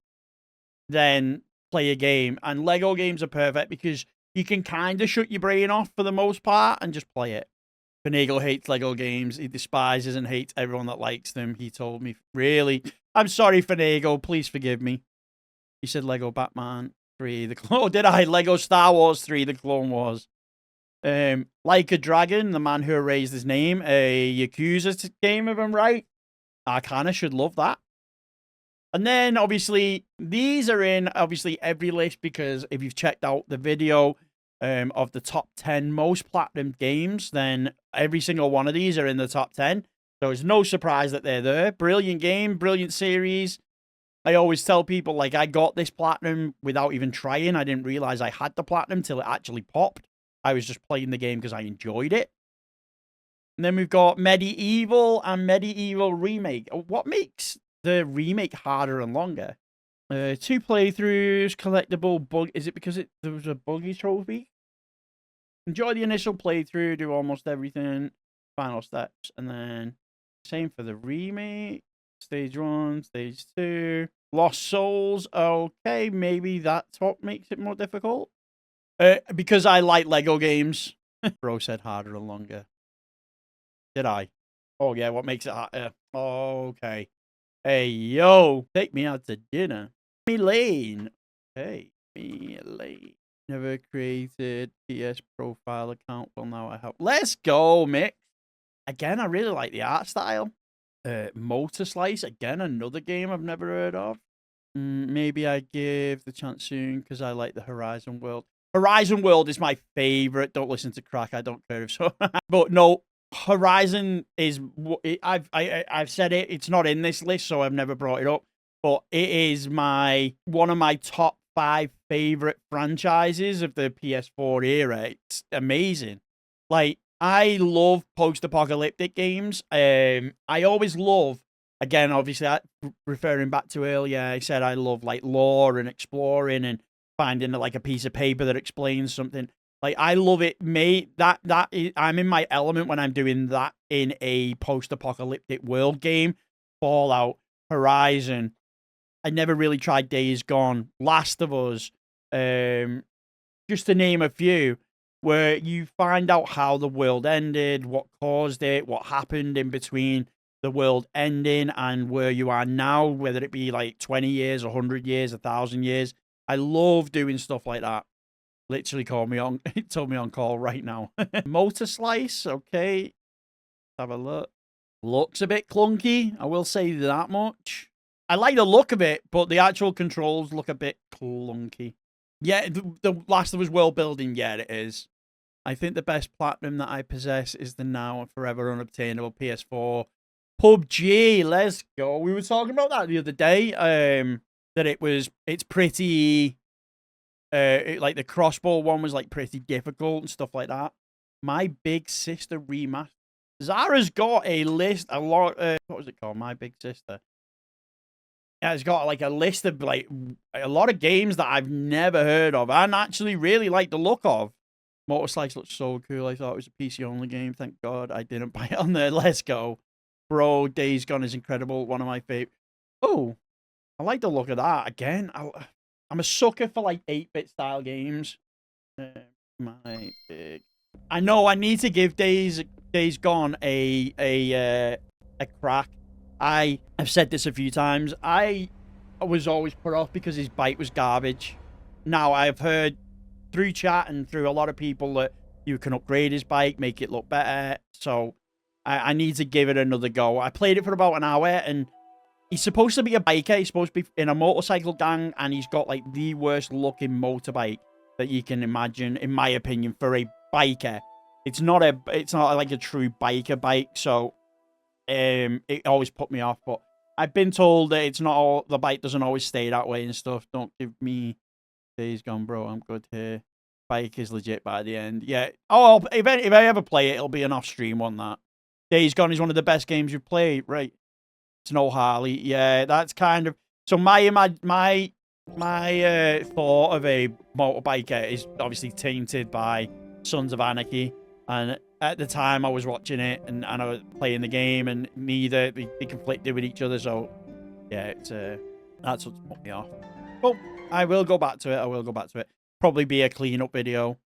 then play a game. And Lego games are perfect because you can kind of shut your brain off for the most part and just play it. Finagle hates Lego games. He despises and hates everyone that likes them. He told me, really. I'm sorry, Finagle. Please forgive me. He said Lego Batman 3, the Clone. Oh, did I? Lego Star Wars 3, the Clone Wars. Like a Dragon, the man who erased his name, a Yakuza game, if I'm right. I kind of should love that. And then, obviously, these are in, every list because if you've checked out the video of the top 10 most platinum games, then every single one of these are in the top 10. So it's no surprise that they're there. Brilliant game, brilliant series. I always tell people, like, I got this platinum without even trying. I didn't realize I had the platinum till it actually popped. I was just playing the game because I enjoyed it. And then we've got Medieval and Medieval Remake. What makes the remake harder and longer? 2 playthroughs, collectible bug. Is it because there was a buggy trophy? Enjoy the initial playthrough, do almost everything, final steps, and then same for the remake. Stage 1, Stage 2, Lost Souls. Okay, maybe that's what makes it more difficult. Because I like Lego games. Bro said harder and longer. Did I? Oh, yeah, what makes it harder? Okay. Hey, yo, take me out to dinner. Me Lane. Hey, me Lane. Never created PS profile account. Well, now I have. Let's go, Mick. Again, I really like the art style. Motor Slice. Again, another game I've never heard of. Maybe I give the chance soon because I like the Horizon World. Horizon World is my favorite. Don't listen to Crack. I don't care if so. But no, Horizon is. I've said it. It's not in this list, so I've never brought it up. But it is one of my top 5 favorite franchises of the PS4 era. It's amazing. Like, I love post-apocalyptic games. I always love. Again, obviously, referring back to earlier, I said I love like lore and exploring and finding like a piece of paper that explains something. Like, I love it. I'm in my element when I'm doing that in a post-apocalyptic world game. Fallout, Horizon. I never really tried Days Gone, Last of Us, just to name a few, where you find out how the world ended, what caused it, what happened in between the world ending and where you are now, whether it be like 20 years, 100 years, 1,000 years. I love doing stuff like that. Literally told me on call right now. Motor Slice, okay. Let's have a look. Looks a bit clunky, I will say that much. I like the look of it, but the actual controls look a bit clunky. Yeah, the Last of Us world building, yeah, it is. I think the best platinum that I possess is the now and forever unobtainable PS4 PUBG. Let's go. We were talking about that the other day. That it's pretty. Like the crossbow one was like pretty difficult and stuff like that. My Big Sister remaster. Zara's got a list. What was it called? My Big Sister. Yeah, it's got like a list of like a lot of games that I've never heard of and actually really like the look of. Motor Slice looks so cool. I thought it was a PC only game. Thank God I didn't buy it on there. Let's go. Bro, Days Gone is incredible. One of my favorite. Oh, I like the look of that. Again, I'm a sucker for like 8-bit style games. I know I need to give Days Gone a crack. I've said this a few times. I was always put off because his bike was garbage. Now, I've heard through chat and through a lot of people that you can upgrade his bike, make it look better. So I need to give it another go. I played it for about an hour, and he's supposed to be a biker. He's supposed to be in a motorcycle gang, and he's got like the worst looking motorbike that you can imagine, in my opinion, for a biker. It's not like a true biker bike, so it always put me off. But I've been told that it's not all, the bike doesn't always stay that way and stuff. Don't give me Days Gone, bro. I'm good here. Bike is legit by the end. Yeah. Oh, if I ever play it, it'll be an off-stream one, that. Days Gone is one of the best games you've played. Right. It's no Harley. Yeah, that's kind of... So my thought of a motorbiker is obviously tainted by Sons of Anarchy. And at the time I was watching it and I was playing the game, and neither they conflicted with each other. So yeah, it's that's what's put me off. But I will go back to it. Probably be a cleanup video.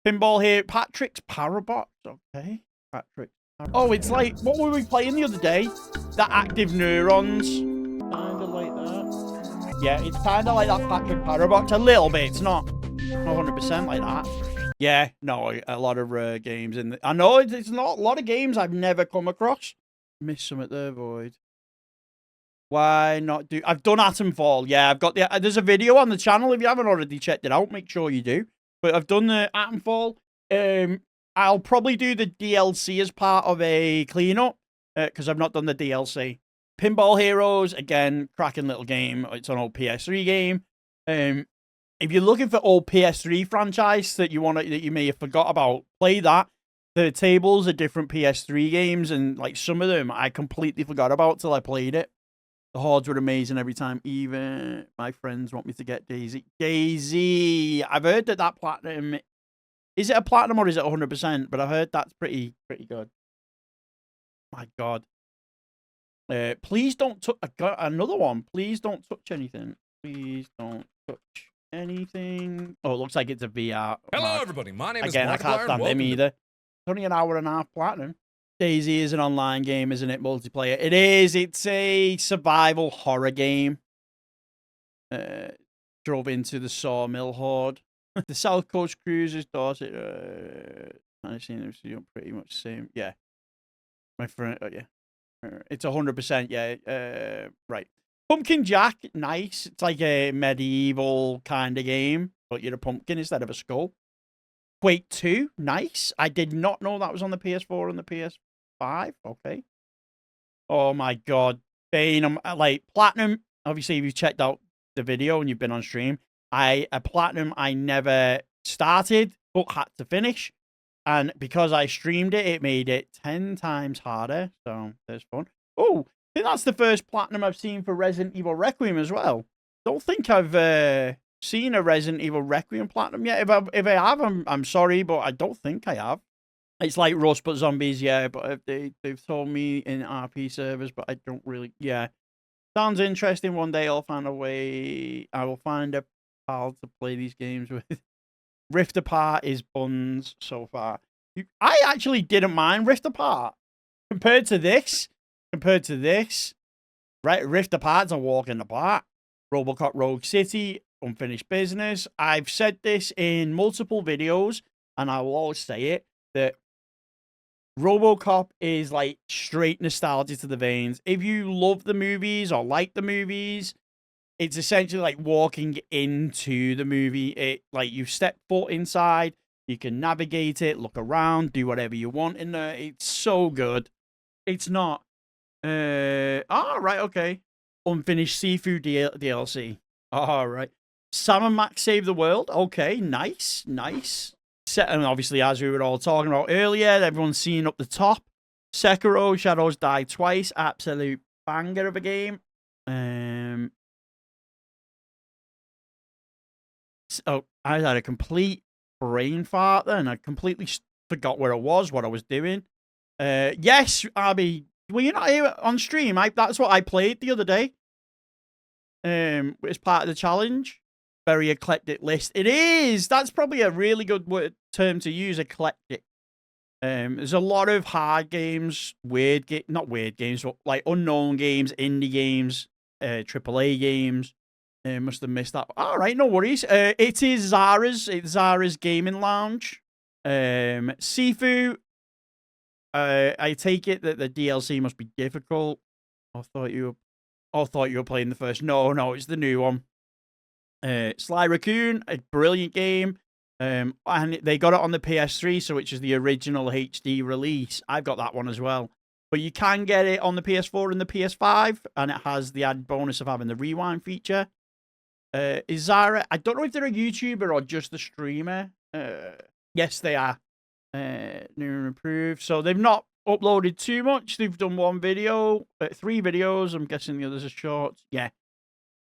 Pinball here. Patrick's Parabox. Okay. Patrick. Oh, it's like, what were we playing the other day? The Active Neurons. Kind of like that. Yeah, it's kind of like that Patrick Parabox. A little bit. It's not 100% like that. Yeah, no, a lot of games in I know it's not a lot of games I've never come across. Missed some at the Void. Why not do... I've done Atomfall. Yeah, I've got the... There's a video on the channel. If you haven't already checked it out, make sure you do. But I've done the Atomfall. I'll probably do the DLC as part of a cleanup, because I've not done the DLC. Pinball Heroes, again, cracking little game. It's an old PS3 game. If you're looking for old PS3 franchise that you may have forgot about, play that. The tables are different PS3 games, and like some of them I completely forgot about till I played it. The hordes were amazing every time. Even my friends want me to get Daisy. Daisy! I've heard that platinum... Is it a platinum or is it 100%? But I heard that's pretty good. My God. Please don't touch... I got another one. Please don't touch anything. Please don't touch anything. Oh, it looks like it's a VR. Hello, everybody. My name is Again, I Markiplier, can't and stand welcome him to- either. It's only an hour and a half platinum. Daisy is an online game, isn't it? Multiplayer. It is. It's a survival horror game. Drove into the Sawmill Horde. The South Coast Cruisers, Dorset. I've seen them pretty much the same. Yeah. My friend. Oh, yeah. It's 100%. Yeah. Right. Pumpkin Jack. Nice. It's like a medieval kind of game, but you're a pumpkin instead of a skull. Quake 2. Nice. I did not know that was on the PS4 and the PS5. Okay. Oh my God. Bane. I'm like platinum. Obviously, if you've checked out the video and you've been on stream, a platinum I never started but had to finish, and because I streamed it, it made it 10 times harder. So there's fun. Oh, I think that's the first platinum I've seen for Resident Evil Requiem as well. Don't think I've seen a Resident Evil Requiem platinum yet. If I have, I'm sorry, but I don't think I have. It's like Rust but Zombies, yeah. But they've told me in RP servers, but I don't really. Yeah, sounds interesting. One day I'll find a way. I will find a pal to play these games with. Rift Apart is buns so far. I actually didn't mind Rift Apart compared to this. Right, Rift Apart's a walk in the park. RoboCop Rogue City, unfinished business. I've said this in multiple videos, and I will always say it, that RoboCop is like straight nostalgia to the veins. If you love the movies or like the movies, it's essentially like walking into the movie. It like you step foot inside, you can navigate it, look around, do whatever you want in there. It's so good. It's not. Right, okay. Unfinished Seafood DLC. All right. Sam and Max Save the World. Okay, nice. And obviously, as we were all talking about earlier, everyone's seen up the top. Sekiro, Shadows Die Twice. Absolute banger of a game. So I had a complete brain fart then. I completely forgot where I was, what I was doing. Yes, Abby. Well, you're not here on stream. That's what I played the other day. As part of the challenge. Very eclectic list. It is. That's probably a really good term to use. Eclectic. There's a lot of hard games, not weird games, but like unknown games, indie games, AAA games. Must have missed that. All right, no worries. It is Zara's. It's Zara's Gaming Lounge. Sifu. I take it that the DLC must be difficult. I thought you were playing the first. No, it's the new one. Sly Raccoon, a brilliant game. And they got it on the PS3, so which is the original HD release. I've got that one as well. but you can get it on the PS4 and the PS5, and it has the added bonus of having the rewind feature. Is Zara? I don't know if they're a YouTuber or just a streamer. Yes, they are. New and improved. So they've not uploaded too much. They've done one video, 3 videos. I'm guessing the others are shorts. Yeah.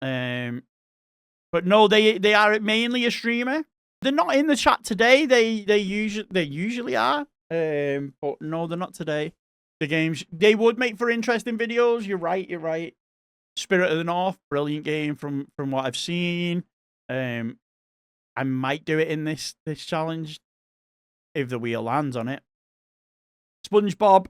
But no, they are mainly a streamer. They're not in the chat today. They usually are. But no, they're not today. The games, they would make for interesting videos. You're right. Spirit of the North, brilliant game from what I've seen. I might do it in this challenge if the wheel lands on it. SpongeBob,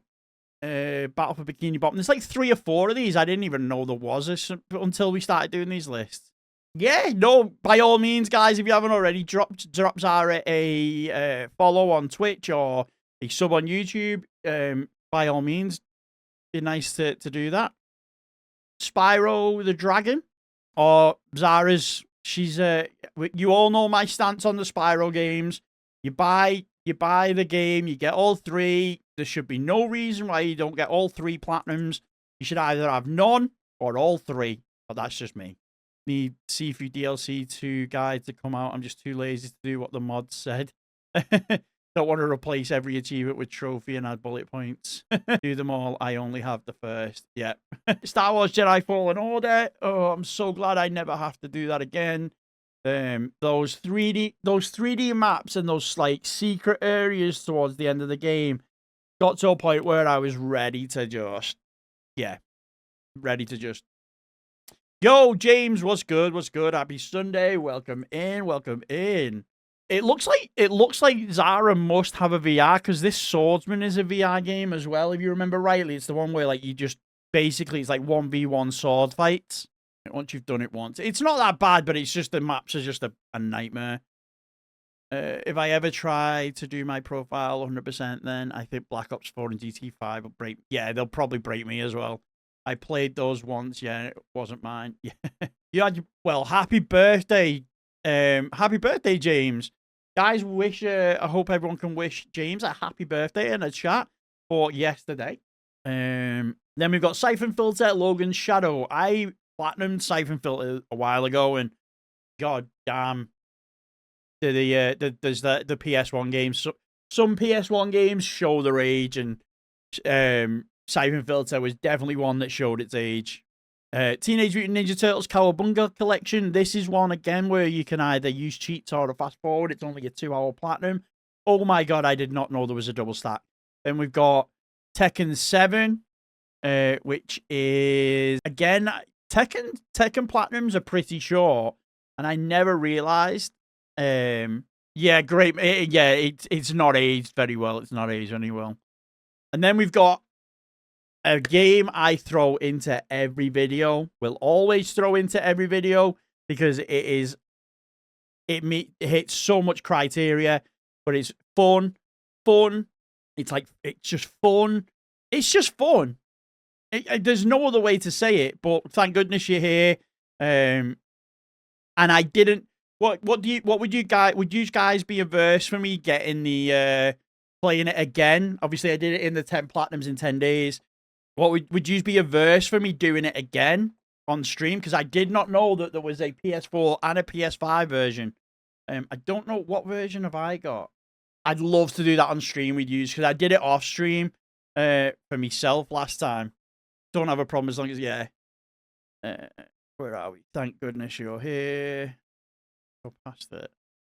Battle for Bikini Bottom. There's like 3 or 4 of these. I didn't even know there was until we started doing these lists. Yeah, no, by all means, guys, if you haven't already, drop Zara a follow on Twitch or a sub on YouTube. By all means, be nice to do that. Spyro the Dragon, or Zara's. She's you all know my stance on the Spyro games. You buy the game, you get all 3. There should be no reason why you don't get all 3 platinums. You should either have none or all 3. But that's just me. Need Sifu DLC 2 guide to come out. I'm just too lazy to do what the mods said. Don't want to replace every achievement with trophy and add bullet points. Do them all. I only have the first. Yep. Star Wars Jedi Fallen Order. Oh, I'm so glad I never have to do that again. Those 3D maps and those like secret areas towards the end of the game got to a point where I was ready to just, Yo, James, what's good? What's good? Happy Sunday. Welcome in. It looks like Zara must have a VR because this Swordsman is a VR game as well. If you remember rightly, it's the one where like you just basically it's like 1v1 sword fights. Once you've done it once, it's not that bad, but it's just the maps are just a nightmare. If I ever try to do my profile 100%, then I think Black Ops 4 and GT5 will break. Yeah, they'll probably break me as well. I played those once. Yeah, it wasn't mine. Yeah, well, happy birthday. Happy birthday, James. Guys, I hope everyone can wish James a happy birthday in a chat for yesterday. Then we've got Siphon Filter, Logan's Shadow. I platinumed Siphon Filter a while ago, and god damn, there's the PS1 games. So, some PS1 games show their age, and Siphon Filter was definitely one that showed its age. Teenage Mutant Ninja Turtles Cowabunga Collection. This is one, again, where you can either use cheats or to fast forward. It's only a 2-hour platinum. Oh my god, I did not know there was a double stack. Then we've got Tekken 7, which is, again, Tekken platinums are pretty short, and I never realized. Yeah, great. It's not aged very well. It's not aged very well. And then we've got a game I throw into every video. Will always throw into every video because it hits so much criteria, but it's fun. It's just fun. It's just fun. There's no other way to say it, but thank goodness you're here. And I didn't. Would you guys be averse for me getting the playing it again? Obviously, I did it in the 10 platinums in 10 days. Would you be averse for me doing it again on stream? Because I did not know that there was a PS4 and a PS5 version. I don't know what version have I got. I'd love to do that on stream with you because I did it off stream for myself last time. Don't have a problem as long as where are we? Thank goodness you're here. Go past it.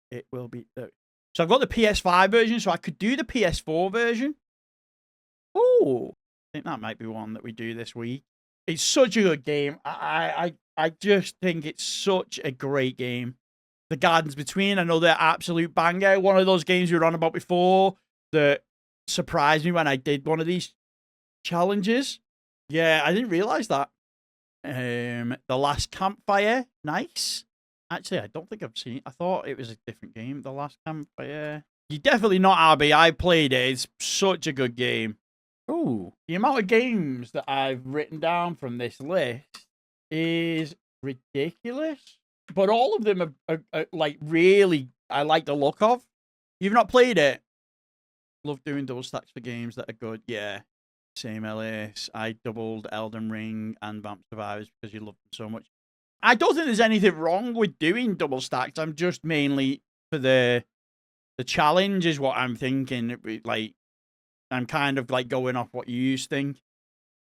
It will be there. So I've got the PS5 version, so I could do the PS4 version. Oh, I think that might be one that we do this week. It's such a good game. I just think it's such a great game. The Gardens Between, I know they're absolute banger. One of those games we were on about before that surprised me when I did one of these challenges. Yeah, I didn't realize that. The Last Campfire, nice. Actually, I don't think I've seen it. I thought it was a different game. The Last Campfire. You're definitely not Abby. I played it. It's such a good game. Ooh, the amount of games that I've written down from this list is ridiculous. But all of them are like really, I like the look of. You've not played it? Love doing double stacks for games that are good. Yeah. Same, Ellis. I doubled Elden Ring and Vamp Survivors because you love them so much. I don't think there's anything wrong with doing double stacks. I'm just mainly for the challenge is what I'm thinking. Like, I'm kind of like going off what you think.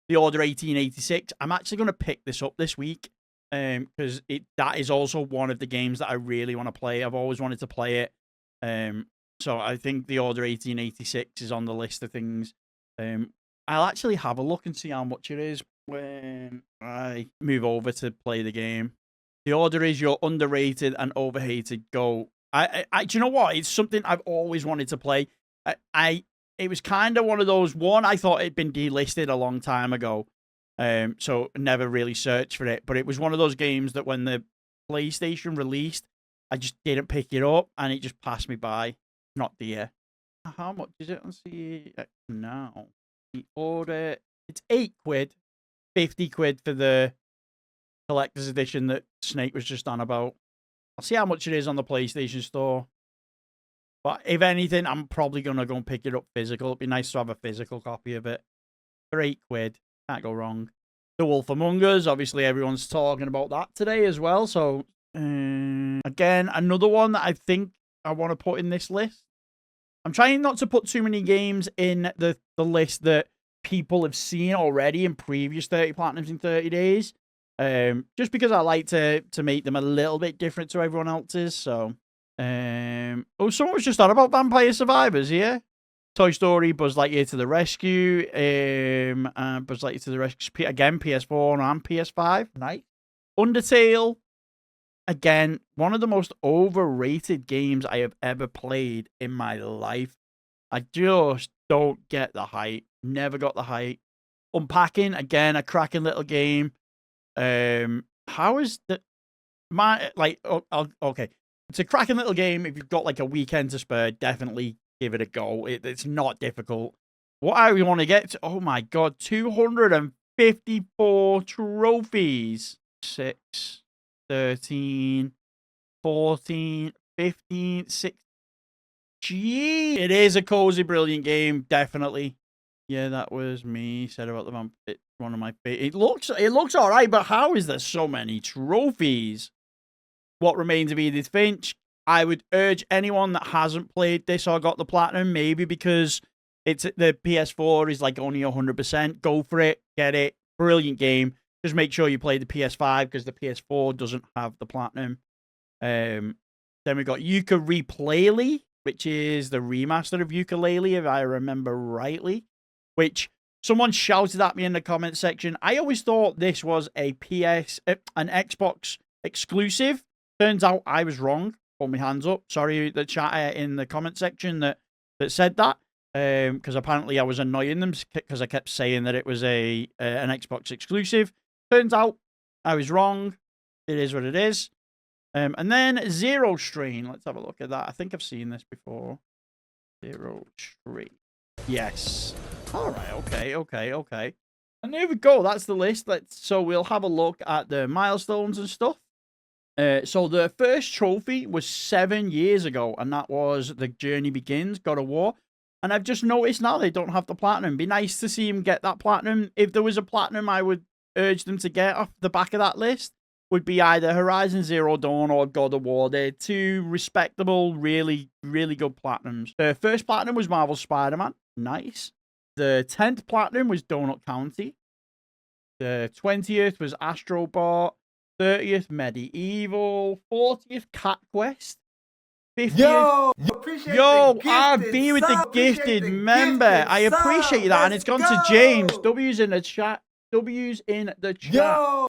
The Order 1886. I'm actually going to pick this up this week because that is also one of the games that I really want to play. I've always wanted to play it. So I think the Order 1886 is on the list of things. I'll actually have a look and see how much it is when I move over to play the game. The Order is your underrated and overhated go. Do you know what? It's something I've always wanted to play. It was kind of one of those. One, I thought it'd been delisted a long time ago, so never really searched for it. But it was one of those games that when the PlayStation released, I just didn't pick it up, and it just passed me by. Not dear. How much is it? Let's see now. The Order, it's £8, 50 quid for the collector's edition that Snake was just on about. I'll see how much it is on the PlayStation Store. But if anything, I'm probably going to go and pick it up physical. It'd be nice to have a physical copy of it. For £8. Can't go wrong. The Wolf Among Us. Obviously, everyone's talking about that today as well. So, again, another one that I think I want to put in this list. I'm trying not to put too many games in the list that people have seen already in previous 30 Platinums in 30 days. Just because I like to make them a little bit different to everyone else's. So, someone was just on about Vampire Survivors here. Toy Story, Buzz Lightyear to the Rescue. Buzz Lightyear to the Rescue again, PS4 and PS5. Nice. Undertale. Again, one of the most overrated games I have ever played in my life. I just don't get the hype. Never got the hype. Unpacking, again, a cracking little game. How is the okay. It's a cracking little game. If you've got like a weekend to spare, definitely give it a go. It's not difficult. What I want to get to, oh my god, 254 trophies. 6, 13, 14, 15, 16. Gee, it is a cozy, brilliant game, definitely. Yeah, that was me. Said about the vamp. It's one of my favorite. It looks all right, but how is there so many trophies? What Remains of Edith Finch. I would urge anyone that hasn't played this or got the platinum, maybe because it's the PS4 is like only 100%. Go for it, get it. Brilliant game. Just make sure you play the PS5 because the PS4 doesn't have the platinum. Then we got Yooka-Laylee, which is the remaster of Yooka-Laylee, if I remember rightly. Which someone shouted at me in the comment section. I always thought this was an Xbox exclusive. Turns out I was wrong. Hold my hands up. Sorry, the chat in the comment section that said that. Because apparently I was annoying them because I kept saying that it was an Xbox exclusive. Turns out I was wrong. It is what it is. And then Zero Strain. Let's have a look at that. I think I've seen this before. Zero Strain. Yes. All right. Okay. And there we go. That's the list. So we'll have a look at the milestones and stuff. So the first trophy was 7 years ago, and that was The Journey Begins, God of War. And I've just noticed now they don't have the platinum. Be nice to see him get that platinum. If there was a platinum, I would urge them to get off the back of that list. Would be either Horizon Zero Dawn or God of War. They're two respectable, really, really good platinums. The first platinum was Marvel Spider-Man. Nice. The 10th platinum was Donut County. The 20th was Astro Bot. 30th, Medieval. 40th, Cat Quest. 50th. Yo, RB with the gifted member. I appreciate that. And it's gone to James. W's in the chat. W's in the chat.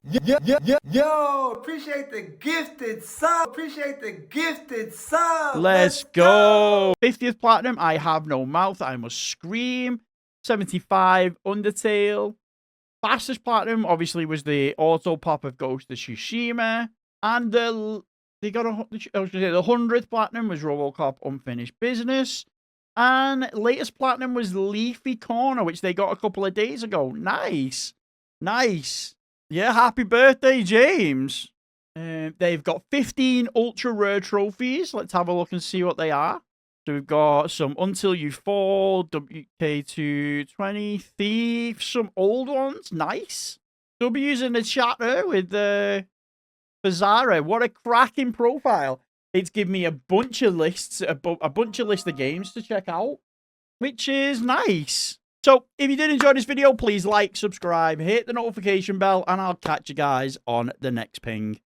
Yo, appreciate the gifted sub. Let's go. 50th platinum, I Have No Mouth, I Must Scream. 75, Undertale. Fastest platinum, obviously, was the auto pop of Ghost of Tsushima. And the 100th platinum was RoboCop Unfinished Business. And latest platinum was Leafy Corner, which they got a couple of days ago. Nice. Yeah, happy birthday, James. They've got 15 ultra rare trophies. Let's have a look and see what they are. So we've got some Until You Fall, WK220, Thief, some old ones. Nice. W's in the chat there with Bizarre. What a cracking profile. It's given me a bunch of lists, a bunch of list of games to check out, which is nice. So if you did enjoy this video, please like, subscribe, hit the notification bell, and I'll catch you guys on the next ping.